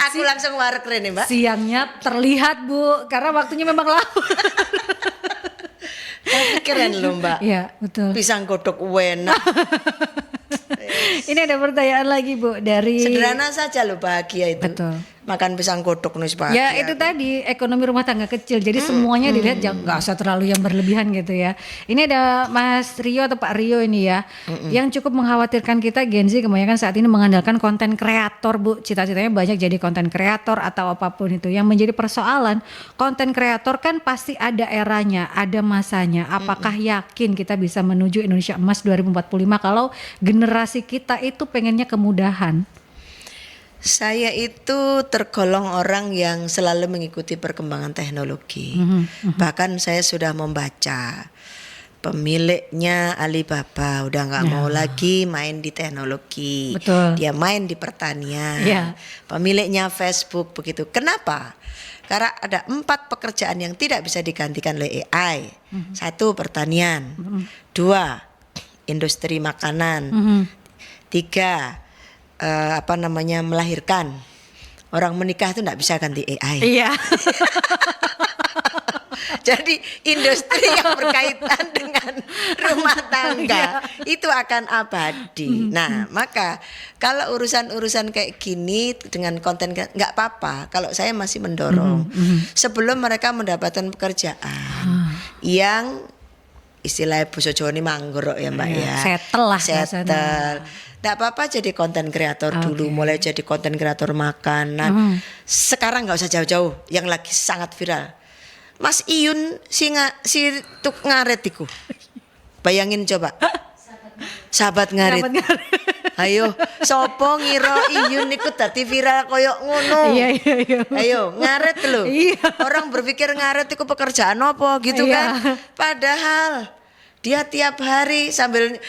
Aku langsung warek rene Mbak. Siangnya terlihat Bu, karena waktunya memang lama. Tapi keren loh Mbak. Iya betul. Pisang godok enak. Ini ada pertanyaan lagi Bu dari. Sederhana saja loh, bahagia itu. Betul. Makan pisang godok nus bahagia. Ya itu tadi ekonomi rumah tangga kecil. Jadi semuanya dilihat nggak usah terlalu yang berlebihan gitu ya. Ini ada Mas Rio atau Pak Rio ini ya, yang cukup mengkhawatirkan kita Gen Z kebanyakan saat ini mengandalkan konten kreator Bu. Cita-citanya banyak jadi konten kreator atau apapun itu. Yang menjadi persoalan, konten kreator kan pasti ada eranya, ada masanya. Apakah yakin kita bisa menuju Indonesia Emas 2045 kalau generasi kita itu pengennya kemudahan? Saya itu tergolong orang yang selalu mengikuti perkembangan teknologi. Bahkan saya sudah membaca pemiliknya Alibaba udah nggak mau lagi main di teknologi. Betul. Dia main di pertanian. Pemiliknya Facebook begitu. Kenapa? Karena ada 4 pekerjaan yang tidak bisa digantikan oleh AI. 1 pertanian, 2 industri makanan, 3 melahirkan. Orang menikah itu enggak bisa ganti AI. Iya. Jadi industri yang berkaitan dengan rumah tangga itu akan abadi. Nah, maka kalau urusan-urusan kayak gini dengan konten nggak apa-apa. Kalau saya masih mendorong sebelum mereka mendapatkan pekerjaan yang istilahnya Boso Jawa ini manggrok ya Mbak ya. Settle lah. Settle. Nggak apa-apa jadi konten kreator dulu, mulai jadi konten kreator makanan. Sekarang nggak usah jauh-jauh, yang lagi sangat viral. Mas Iyun si tuk ngaret iku. Bayangin coba. Sahabat ngarit. Ayo, sopo ngira Iyun niku dadi viral koyok ngono. Iya. Ayo, ngaret lho. Iya. Orang berpikir ngaret itu pekerjaan apa gitu kan. Padahal dia tiap hari sambil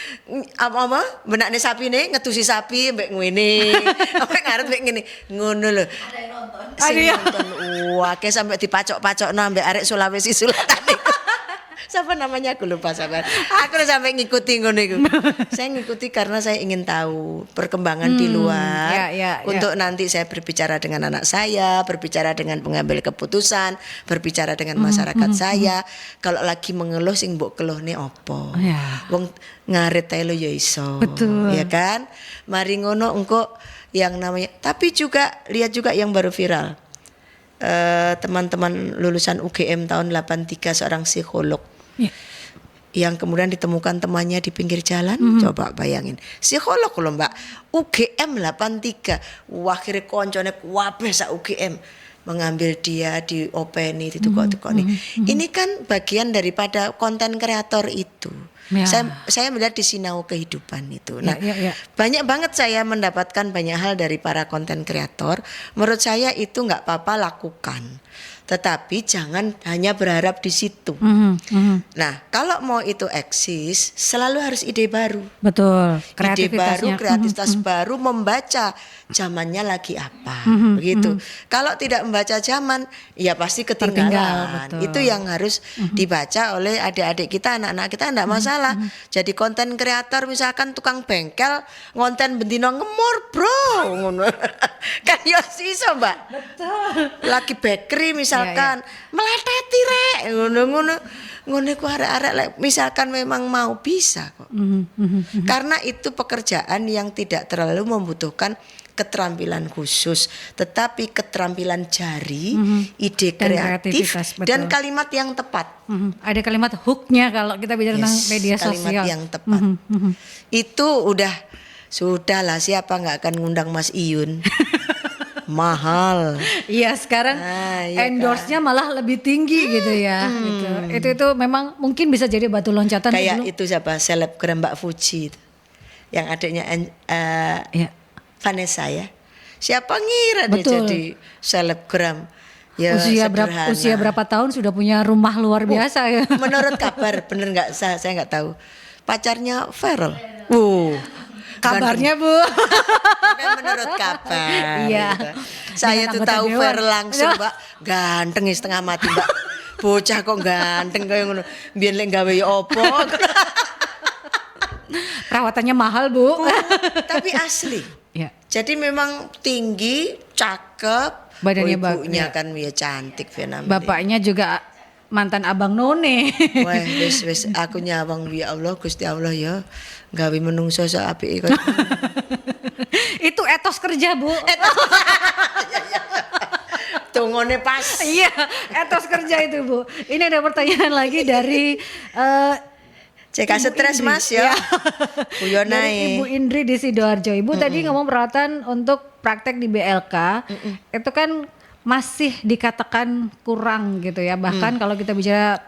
apa benakne sapine ngedusi sapi mbek ngene. Apa ngaret mbek ngene. Ngono lho. Sing nonton. Wah, kayak sampai dipacok-pacokno ambek arek Sulawesi Selatan iku. Siapa namanya aku lupa sabar. Aku udah sampai ngikuti ngono iku. Saya ngikuti karena saya ingin tahu perkembangan di luar. Untuk nanti saya berbicara dengan anak saya, berbicara dengan pengambil keputusan, berbicara dengan masyarakat saya. Kalau lagi mengeluh sing mbok keluhne opo. Wong ngarit ae lho ya iso. Betul. Ya kan? Mari ngono engko yang namanya. Tapi juga lihat juga yang baru viral. Teman-teman lulusan UGM tahun 83 seorang psikolog. Yang kemudian ditemukan temannya di pinggir jalan. Coba bayangin, psikolog loh Mbak, UGM 83. Wah, akhirnya koncone kabeh sak UGM mengambil dia di openi ditukok-tukok nih. Ini kan bagian daripada konten kreator itu. Saya melihat di Sinau Kehidupan itu. Nah, banyak banget saya mendapatkan banyak hal dari para konten kreator. Menurut saya itu nggak apa-apa lakukan. Tetapi jangan hanya berharap di situ. Nah, kalau mau itu eksis, selalu harus ide baru. Betul. Ide baru, kreativitas baru, membaca zamannya lagi apa, begitu. Kalau tidak membaca zaman, ya pasti ketinggalan. Itu yang harus dibaca oleh adik-adik kita, anak-anak kita, enggak masalah. Jadi konten kreator misalkan tukang bengkel, ngonten bendino ngemur, bro. Kan yo iso, Mbak. Betul. Lagi bakery misalkan, meleteti rek, ngono-ngono. Ngono ku arek-arek misalkan memang mau bisa kok. Karena itu pekerjaan yang tidak terlalu membutuhkan keterampilan khusus, tetapi keterampilan jari, ide kreatif dan kalimat yang tepat. Ada kalimat hooknya kalau kita bicara tentang media sosial. Kalimat yang tepat. Itu sudah lah, siapa nggak akan ngundang Mas Iyun. Mahal. Iya, sekarang endorse-nya malah lebih tinggi gitu ya. Gitu. Itu memang mungkin bisa jadi batu loncatan. Kayak itu siapa, selebgram Mbak Fuji itu. Yang adiknya Vanessa ya. Siapa ngira dia jadi selebgram. Ya, usia berapa tahun sudah punya rumah luar biasa ya. Menurut kabar, bener nggak, saya nggak tahu. Pacarnya Feral. Kabarnya Bu. Menurut kabar. Iya. Gitu. Saya tuh tahu Feral langsung Mbak, ganteng setengah mati Mbak. Bocah kok ganteng kayak ngono. Biar lek gawe opo. Perawatannya mahal Bu. Tapi asli. Ya. Jadi memang tinggi, cakep. Badannya ibunya kan ya cantik fenomenal. Bapaknya juga mantan Abang None. Wah, wis aku nyawang ya Allah, Gusti Allah ya. Gawe menungso sak apike kok. Itu etos kerja, Bu. Tungone pas. Iya, etos kerja itu, Bu. Ini ada pertanyaan lagi dari CK stres Mas ya. Dari Ibu Indri di Sidoarjo. Ibu tadi ngomong peralatan untuk praktek di BLK. Itu kan masih dikatakan kurang gitu ya. Bahkan kalau kita bicara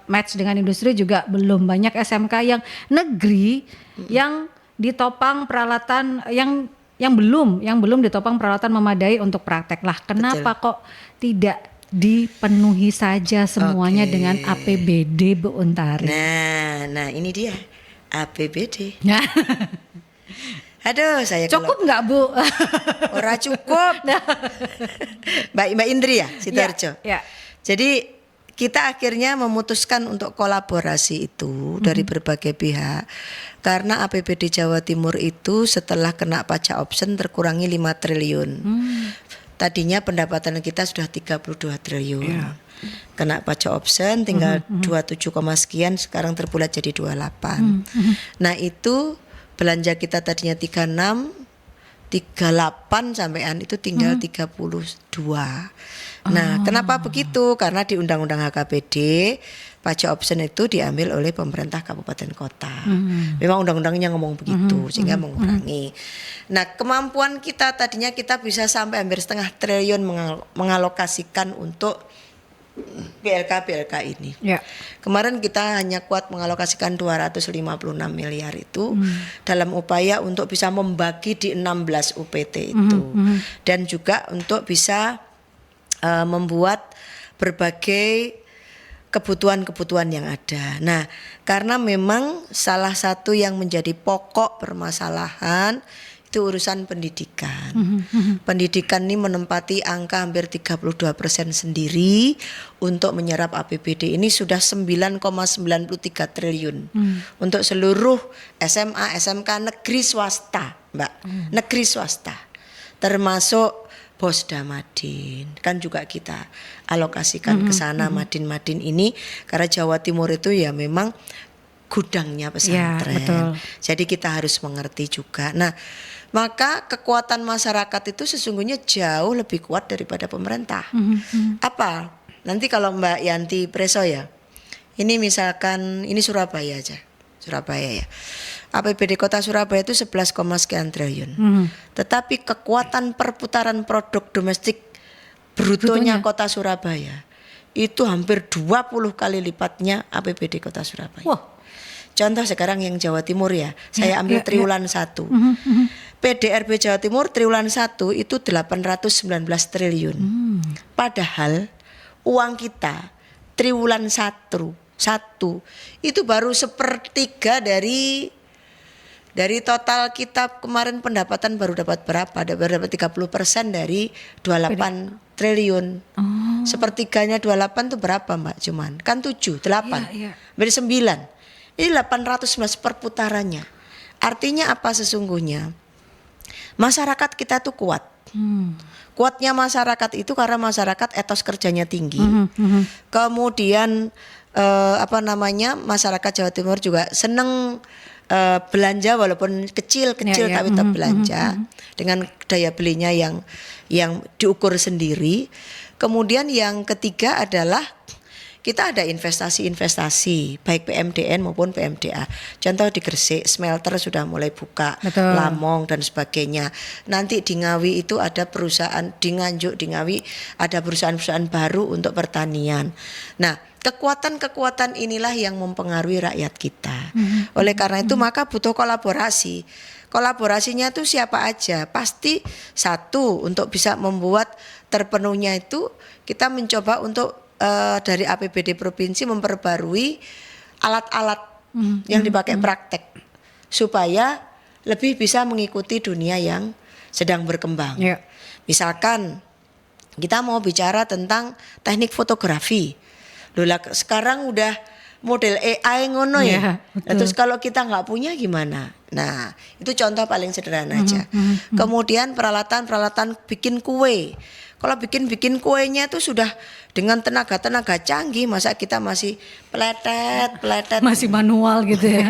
match dengan industri juga belum banyak SMK yang negeri yang ditopang peralatan yang belum ditopang peralatan memadai untuk praktek lah. Kenapa kok tidak dipenuhi saja semuanya dengan APBD Bu Untari? Nah ini dia APBD. Aduh, saya cukup nggak Bu? Ora cukup. Mbak Indri ya, Sidoarjo. Ya. Jadi kita akhirnya memutuskan untuk kolaborasi itu dari berbagai pihak. Karena APBD Jawa Timur itu setelah kena pajak option terkurangi 5 triliun. Tadinya pendapatan kita sudah 32 triliun. kena pajak option tinggal 27, sekian, sekarang terbulat jadi 28. Nah itu belanja kita tadinya 36, 38 sampean itu tinggal 32. Nah, kenapa begitu? Karena di Undang-Undang HKBD pajak option itu diambil oleh pemerintah kabupaten kota. Memang undang-undangnya ngomong begitu sehingga mengurangi. Nah, kemampuan kita tadinya kita bisa sampai hampir setengah triliun mengalokasikan untuk BLK ini. Ya. Kemarin kita hanya kuat mengalokasikan 256 miliar itu dalam upaya untuk bisa membagi di 16 UPT itu. Dan juga untuk bisa membuat berbagai kebutuhan-kebutuhan yang ada. Nah, karena memang salah satu yang menjadi pokok permasalahan itu urusan pendidikan. Pendidikan ini menempati angka hampir 32% sendiri untuk menyerap APBD. Ini sudah 9,93 triliun untuk seluruh SMA, SMK negeri swasta, Mbak. Negeri swasta. Termasuk Bosda Madin, kan juga kita alokasikan ke sana Madin ini karena Jawa Timur itu ya memang gudangnya pesantren. Ya, betul. Jadi kita harus mengerti juga. Nah, maka kekuatan masyarakat itu sesungguhnya jauh lebih kuat daripada pemerintah. Apa? Nanti kalau Mbak Yanti Preso ya, ini misalkan ini Surabaya aja, Surabaya ya. APBD Kota Surabaya itu 11, sekian triliun. Tetapi kekuatan perputaran produk domestik brutonya Kota Surabaya itu hampir 20 kali lipatnya APBD Kota Surabaya. Wah. Contoh sekarang yang Jawa Timur ya, saya ambil triwulan 1. PDRB Jawa Timur triwulan 1 itu 819 triliun. Padahal uang kita triwulan 1 itu baru 1/3 dari total kita kemarin pendapatan baru dapat berapa? Dapat 30% dari 28 triliun. 1/3-nya 28 itu berapa Mbak? Cuman kan 7, 8, berarti 9. Ini 819 perputarannya. Artinya apa sesungguhnya? Masyarakat kita tuh kuat. Kuatnya masyarakat itu karena masyarakat etos kerjanya tinggi. Kemudian masyarakat Jawa Timur juga seneng belanja walaupun kecil tapi tetap belanja dengan daya belinya yang diukur sendiri. Kemudian yang ketiga adalah kita ada investasi baik PMDN maupun PMDA. Contoh di Gresik smelter sudah mulai buka, betul. Lamong dan sebagainya. Nanti di Ngawi itu ada perusahaan, di Nganjuk, di Ngawi ada perusahaan-perusahaan baru untuk pertanian. Nah, kekuatan-kekuatan inilah yang mempengaruhi rakyat kita. Oleh karena itu maka butuh kolaborasi. Kolaborasinya itu siapa aja? Pasti satu, untuk bisa membuat terpenuhnya itu kita mencoba untuk dari APBD provinsi memperbarui alat-alat yang dipakai praktek supaya lebih bisa mengikuti dunia yang sedang berkembang. Misalkan kita mau bicara tentang teknik fotografi. Sekarang udah model AI ngono ya. Terus kalau kita nggak punya gimana? Nah, itu contoh paling sederhana aja. Kemudian peralatan bikin kue. Kalau bikin kuenya itu sudah dengan tenaga canggih, masa kita masih peletet masih manual gitu ya.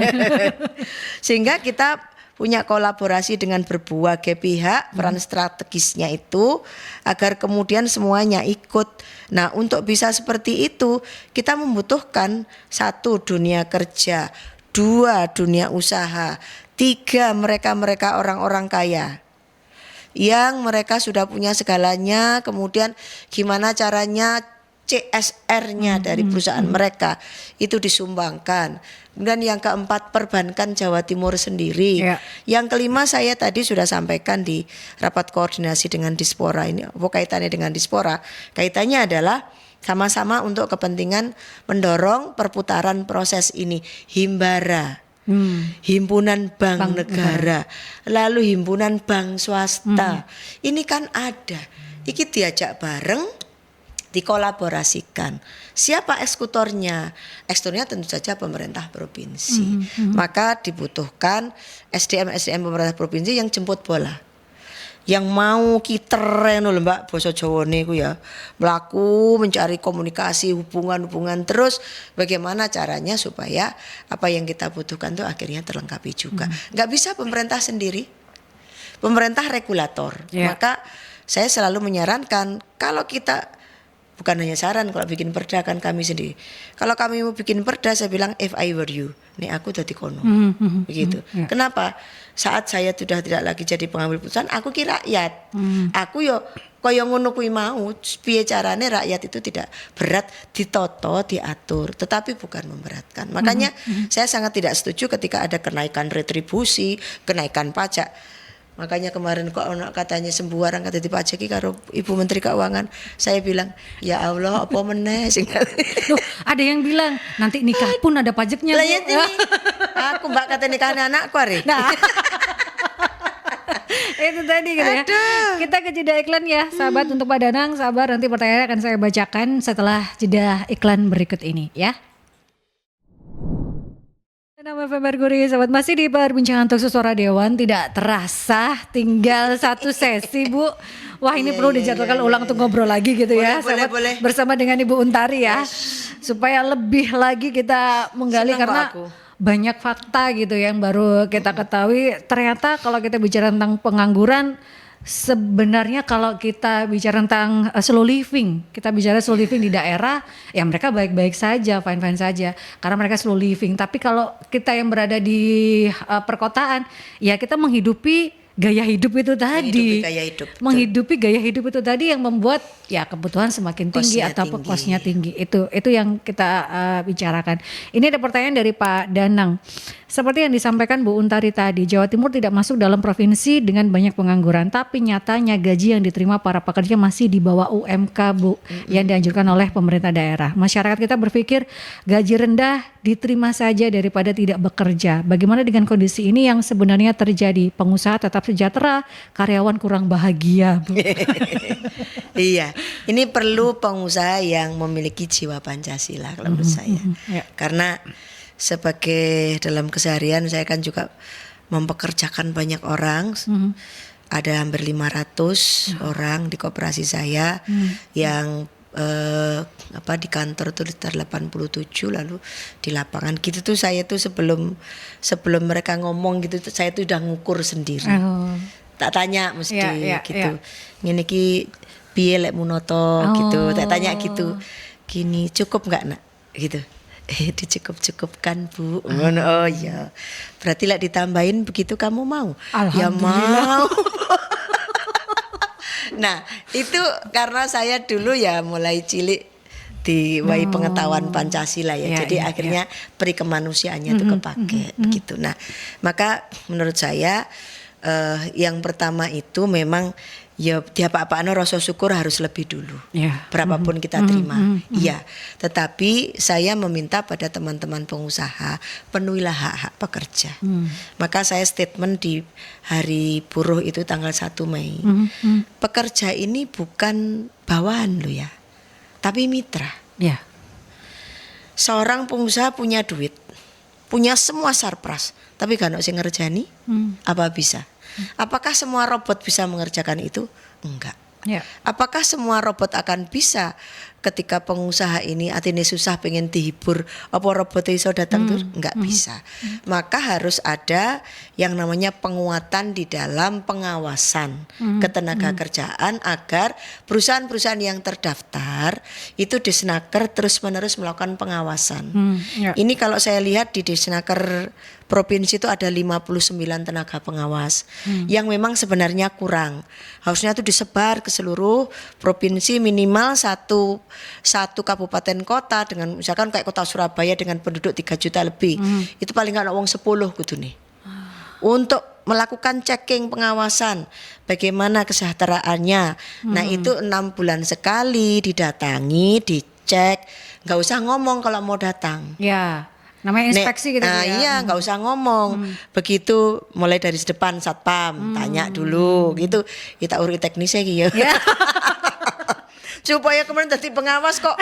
Sehingga kita punya kolaborasi dengan berbagai pihak, peran strategisnya itu agar kemudian semuanya ikut. Nah, untuk bisa seperti itu kita membutuhkan 1, dunia kerja, 2, dunia usaha, 3, mereka orang-orang kaya yang mereka sudah punya segalanya. Kemudian gimana caranya CSR-nya dari perusahaan mereka itu disumbangkan. Kemudian yang keempat, perbankan Jawa Timur sendiri. Yang kelima, saya tadi sudah sampaikan di rapat koordinasi dengan Dispora. Ini apa kaitannya dengan Dispora? Kaitannya adalah sama-sama untuk kepentingan mendorong perputaran proses ini. Himbara, himpunan bank negara, lalu himpunan bank swasta. Ini kan ada. Iki diajak bareng, dikolaborasikan. Siapa eksekutornya? Eksekutornya tentu saja pemerintah provinsi. Maka dibutuhkan SDM pemerintah provinsi yang jemput bola, yang mau kiter lho Mbak basa Jawane ku ya. Mlaku mencari komunikasi hubungan-hubungan terus bagaimana caranya supaya apa yang kita butuhkan tuh akhirnya terlengkapi juga. Nggak bisa pemerintah sendiri. Pemerintah regulator. Maka saya selalu menyarankan kalau kita bukan hanya saran kalau bikin perda kan kami sendiri. Kalau kami mau bikin perda saya bilang if I were you, nih aku jadi kono. Begitu. Kenapa? Saat saya sudah tidak lagi jadi pengambil putusan, aku kira rakyat. Aku yo kaya ngono kuwi mau, piye carane rakyat itu tidak berat ditoto, diatur, tetapi bukan memberatkan. Makanya saya sangat tidak setuju ketika ada kenaikan retribusi, kenaikan pajak. Makanya kemarin kok katanya sembuaran kata dipajaki karo Ibu Menteri Keuangan. Saya bilang, "Ya Allah, apa meneh sing." Loh, ada yang bilang nanti nikah pun ada pajaknya. Lah ya ini. Aku Mbak kata nikahan anakku are. Nah. Itu tadi gitu ya. Kita ke jeda iklan ya, sahabat. Untuk Pak Danang, sabar, nanti pertanyaan akan saya bacakan setelah jeda iklan berikut ini ya. Nama FM Merkuri, sahabat, masih di perbincangan Talkshow Suara Dewan. Tidak terasa tinggal satu sesi Bu. Wah ini perlu dijadwalkan ulang untuk ngobrol lagi gitu ya, sahabat, bersama dengan Ibu Untari ya. Supaya lebih lagi kita menggali karena banyak fakta gitu yang baru kita ketahui. Ternyata kalau kita bicara tentang pengangguran, sebenarnya kalau kita bicara tentang slow living, kita bicara slow living di daerah, ya mereka baik-baik saja, fine-fine saja, karena mereka slow living. Tapi kalau kita yang berada di perkotaan, ya kita menghidupi gaya hidup itu tadi, menghidupi gaya hidup itu tadi yang membuat ya kebutuhan semakin tinggi atau kosnya tinggi. Itu yang kita bicarakan. Ini ada pertanyaan dari Pak Danang. Seperti yang disampaikan Bu Untari tadi, Jawa Timur tidak masuk dalam provinsi dengan banyak pengangguran, tapi nyatanya gaji yang diterima para pekerja masih di bawah UMK Bu, yang dianjurkan oleh pemerintah daerah. Masyarakat kita berpikir gaji rendah diterima saja daripada tidak bekerja. Bagaimana dengan kondisi ini yang sebenarnya terjadi? Pengusaha tetap sejahtera, karyawan kurang bahagia Bu. Iya, ini perlu pengusaha yang memiliki jiwa Pancasila kalau menurut saya. Karena sebagai dalam keseharian saya kan juga mempekerjakan banyak orang. Ada hampir 500 orang di koperasi saya yang di kantor tuh sekitar 87, lalu di lapangan gitu tuh saya tuh sebelum mereka ngomong gitu tuh saya tuh udah ngukur sendiri. Tak tanya mesti gitu. Ngene iki piye lek munoto gitu. Tak tanya gitu. Gini cukup enggak Nak? Gitu. Dicukup-cukupkan Bu. Oh ya. Berarti lah ditambahin begitu kamu mau? Ya mau. Nah itu karena saya dulu ya mulai cilik diwai pengetahuan Pancasila ya. Jadi akhirnya peri kemanusiaannya itu kepake begitu. Nah maka menurut saya yang pertama itu memang ya di apa-apaan rasa syukur harus lebih dulu. Berapapun kita terima. Iya. Tetapi saya meminta pada teman-teman pengusaha penuhilah hak-hak pekerja. Maka saya statement di Hari Buruh itu tanggal 1 Mei. Pekerja ini bukan bawahan loh ya. Tapi mitra. Seorang pengusaha punya duit, punya semua sarpras, tapi gak ono sing ngerjani, apa bisa? Apakah semua robot bisa mengerjakan itu? Enggak. Apakah semua robot akan bisa ketika pengusaha ini artinya susah pengen dihibur, apa robotnya iso datang tuh? Enggak bisa. Maka harus ada yang namanya penguatan di dalam pengawasan ketenaga kerjaan agar perusahaan-perusahaan yang terdaftar itu Disnaker terus-menerus melakukan pengawasan. Ini kalau saya lihat di Disnaker provinsi itu ada 59 tenaga pengawas yang memang sebenarnya kurang. Harusnya itu disebar ke seluruh provinsi, minimal satu kabupaten kota dengan misalkan kayak kota Surabaya dengan penduduk 3 juta lebih. Itu paling nggak wong 10 gitu nih. Untuk melakukan checking pengawasan bagaimana kesejahteraannya. Nah itu 6 bulan sekali didatangi, dicek, nggak usah ngomong kalau mau datang. Namanya inspeksi gitu ya. Iya, nggak usah ngomong. Begitu mulai dari depan satpam, tanya dulu gitu. Kita urut teknisnya gitu. supaya kemudian jadi pengawas kok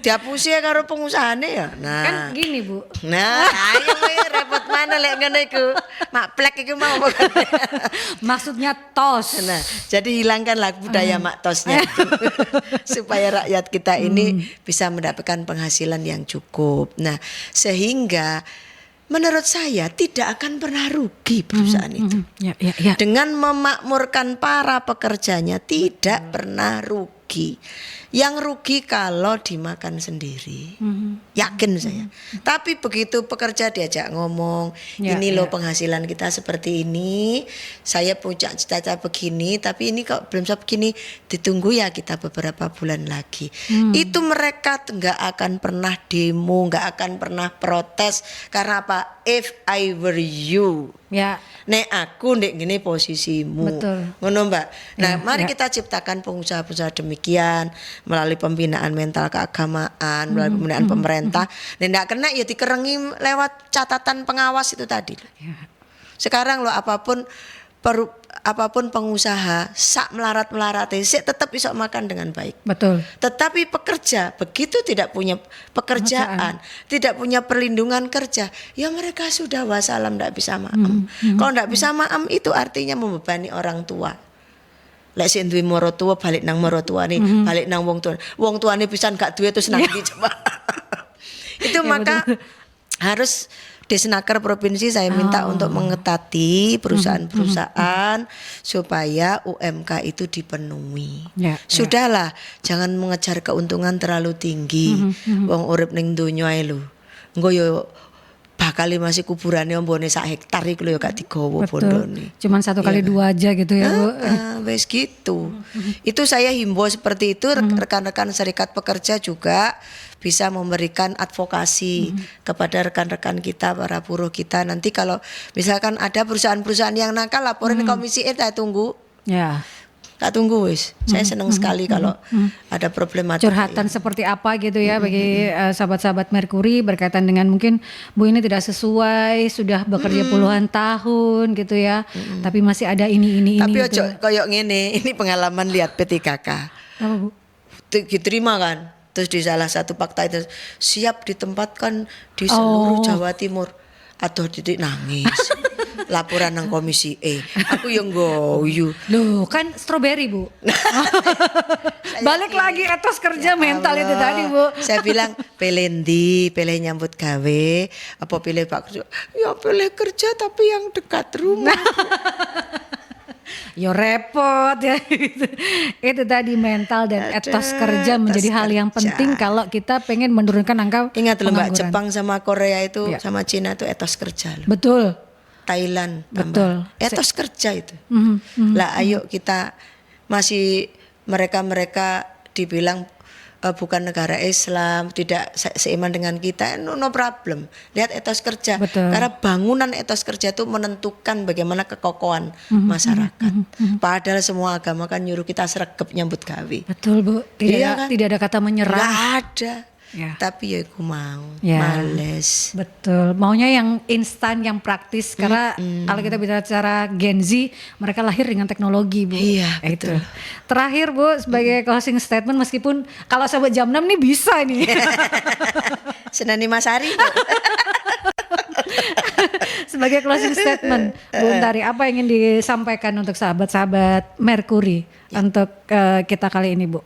dihapusi ya karo pengusahane ya. Nah. Kan gini Bu. Nah, ayo we repot mana lek ngene iku. Mak plek iku mau. Maksudnya tos. Nah, jadi hilangkanlah budaya mak tosnya itu. Supaya rakyat kita ini bisa mendapatkan penghasilan yang cukup. Nah, sehingga menurut saya tidak akan pernah rugi perusahaan itu. Ya. Dengan memakmurkan para pekerjanya tidak pernah rugi. Yang rugi kalau dimakan sendiri. Yakin saya. Tapi begitu pekerja diajak ngomong, ini loh penghasilan kita seperti ini, saya punya cita-cita begini, tapi ini kok belum bisa begini, ditunggu ya kita beberapa bulan lagi. Itu mereka nggak akan pernah demo, nggak akan pernah protes. Karena apa? If I were you, Ya. nek aku ndek gini posisimu. Betul. Ngono Mbak. Nah, mari ya. kita ciptakan pengusaha-pengusaha demikian melalui pembinaan mental keagamaan, melalui pembinaan pemerintah. Dan ndak kena ya dikerengi lewat catatan pengawas itu tadi. Ya. Sekarang loh apapun pengusaha sak melarat sik tetap bisa makan dengan baik. Betul. Tetapi pekerja begitu tidak punya pekerjaan, tidak punya perlindungan kerja, ya mereka sudah wassalam, tidak bisa maem. Kalau tidak bisa maem itu artinya membebani orang tua. Lek sing duwe marotua balik nang marotuane, balik nang wong tuane. Wong tuane pisan gak duwe terus nang ndi coba. Itu maka harus Disnaker provinsi saya minta untuk mengetati perusahaan-perusahaan supaya UMK itu dipenuhi. Sudahlah, jangan mengejar keuntungan terlalu tinggi. Wong urip ning donya ae lho. Engko yo bakal masih kuburane ombone sak hektar iku lho gak digawa bondone. Cuman 1 kali 2 aja gitu ya, Bu. Wes gitu. Itu saya himbau seperti itu, rekan-rekan serikat pekerja juga bisa memberikan advokasi kepada rekan-rekan kita, para buruh kita. Nanti kalau misalkan ada perusahaan-perusahaan yang nakal, laporin ke Komisi E, saya tunggu. Ya. Tak tunggu wis. Saya senang sekali kalau ada problematika. Curhatan seperti apa gitu ya bagi sahabat-sahabat Merkuri berkaitan dengan mungkin Bu ini tidak sesuai, sudah bekerja puluhan tahun gitu ya. Tapi masih ada ini Tapi gitu. ojo koyok ngene, ini pengalaman lihat PTKK. Apa Bu? Diterima kan. Terus di salah satu fakta itu siap ditempatkan di seluruh Jawa Timur. Aduh titik nangis. Laporan nang Komisi E. Aku yang guyu. Loh kan strawberry Bu. Balik lagi etos kerja mental itu tadi Bu. Saya bilang pilih nyambut gawe apa pilih Pak kerja? Ya pilih kerja tapi yang dekat rumah. Yo repot ya gitu. Itu tadi mental dan etos kerja menjadi hal yang penting kalau kita pengen menurunkan angka Ingat loh Mbak, pengangguran. Jepang sama Korea itu sama Cina itu etos kerja loh. Betul. Thailand Betul. etos kerja itu. Lah ayo kita masih mereka dibilang bukan negara Islam, tidak seiman dengan kita, no problem. Lihat etos kerja. Betul. Karena bangunan etos kerja itu menentukan bagaimana kekokohan masyarakat. Padahal semua agama kan nyuruh kita sregep nyambut gawe. Betul Bu. Tidak ada kata menyerah. Nggak ada. Ya. Tapi ya aku mau, males. Betul, maunya yang instan, yang praktis. Karena kalau kita bicara secara Gen Z, mereka lahir dengan teknologi Bu. Iya, Itu. Terakhir Bu, sebagai closing statement, meskipun kalau sampai jam 6 nih bisa nih. Senani Masari. Sebagai closing statement, Bu Untari, apa yang ingin disampaikan untuk sahabat-sahabat Merkuri untuk kita kali ini Bu?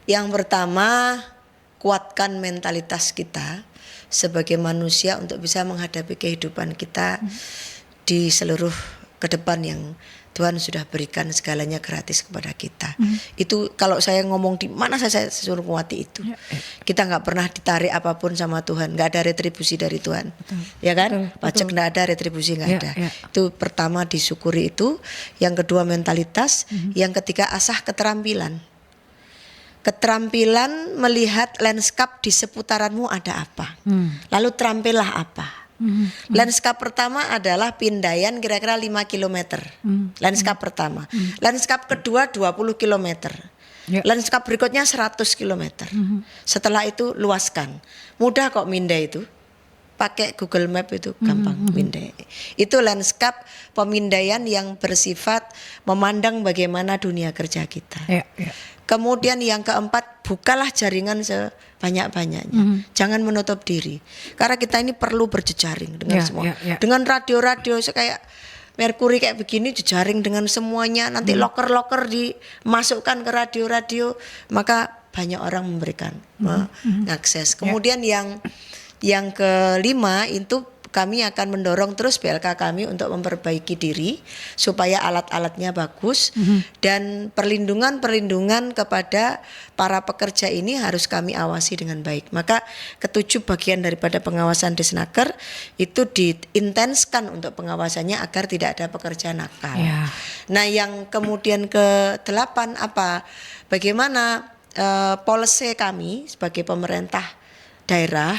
Yang pertama, kuatkan mentalitas kita sebagai manusia untuk bisa menghadapi kehidupan kita di seluruh ke depan yang Tuhan sudah berikan segalanya gratis kepada kita. Itu kalau saya ngomong di mana saya suruh nguati itu. Kita nggak pernah ditarik apapun sama Tuhan, nggak ada retribusi dari Tuhan. Ya kan? Pajak nggak ada, retribusi nggak ada. Itu pertama disyukuri itu. Yang kedua mentalitas, yang ketiga asah keterampilan. Keterampilan melihat landscape di seputaranmu ada apa. Lalu terampillah apa. Landscape pertama adalah Pindayan kira-kira 5 km. Landscape pertama. Landscape kedua 20 km. Landscape berikutnya 100 km. Setelah itu luaskan. Mudah kok mindai itu. Pakai Google Map itu gampang mindai. Itu landscape pemindaian yang bersifat memandang bagaimana dunia kerja kita. Kemudian yang keempat, bukalah jaringan sebanyak-banyaknya. Jangan menutup diri. Karena kita ini perlu berjejaring dengan semua. Dengan radio-radio kayak Merkuri kayak begini jejaring dengan semuanya. Nanti loker-loker dimasukkan ke radio-radio, maka banyak orang memberikan mengakses. Kemudian yang kelima itu kami akan mendorong terus BLK kami untuk memperbaiki diri supaya alat-alatnya bagus dan perlindungan kepada para pekerja ini harus kami awasi dengan baik. Maka ketujuh bagian daripada pengawasan Disnaker itu diintenskan untuk pengawasannya agar tidak ada pekerja nakal. Nah, yang kemudian ke-8 apa? Bagaimana policy kami sebagai pemerintah daerah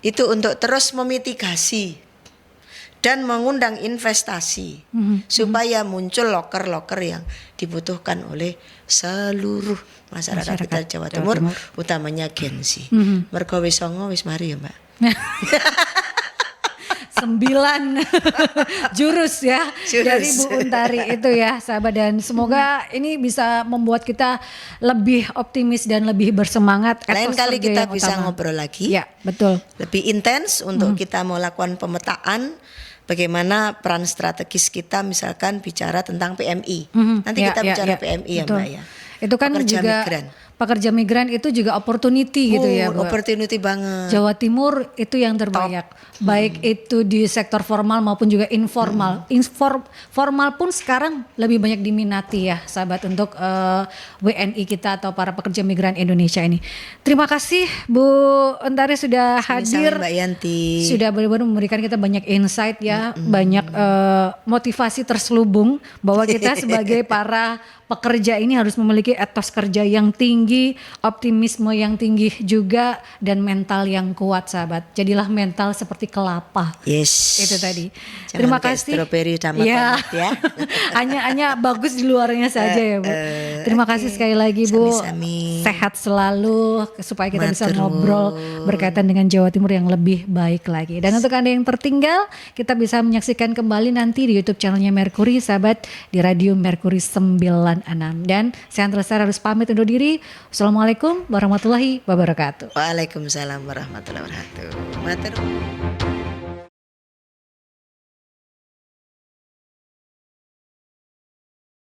itu untuk terus memitigasi dan mengundang investasi supaya muncul loker-loker yang dibutuhkan oleh seluruh masyarakat kita Jawa Timur, utamanya Gen Z. Mergo wis songo wis mari ya, Mbak. 9 jurus ya dari Bu Untari itu ya, sahabat, dan semoga ini bisa membuat kita lebih optimis dan lebih bersemangat. Lain kali kita bisa ngobrol lagi. Ya, betul. Lebih intens untuk kita melakukan pemetaan bagaimana peran strategis kita, misalkan bicara tentang PMI. Nanti kita bicara PMI ya, Mbak ya. Itu kan pekerja juga migran. Pekerja migran itu juga opportunity gitu ya, Bu. Opportunity banget. Jawa Timur itu yang terbanyak. Baik itu di sektor formal maupun juga informal. Formal pun sekarang lebih banyak diminati ya, sahabat, untuk WNI kita atau para pekerja migran Indonesia ini. Terima kasih Bu Untari sudah hadir. Mbak Yanti. Sudah benar-benar memberikan kita banyak insight ya, banyak motivasi terselubung bahwa kita sebagai para pekerja ini harus memiliki etos kerja yang tinggi, optimisme yang tinggi juga, dan mental yang kuat, sahabat. Jadilah mental seperti kelapa. Yes. Itu tadi. Jangan Terima kayak kasih. Stroberi sama tomat ya. hanya bagus di luarnya saja ya, Bu. Terima kasih sekali lagi, Bu. Sami-sami. Sehat selalu supaya kita bisa Matur ngobrol berkaitan dengan Jawa Timur yang lebih baik lagi. Dan untuk Anda yang tertinggal, kita bisa menyaksikan kembali nanti di YouTube channelnya Merkuri, sahabat, di Radio Merkuri 96. Dan saya Antrasar harus pamit undur diri. Assalamualaikum warahmatullahi wabarakatuh. Waalaikumsalam warahmatullahi wabarakatuh. Matur.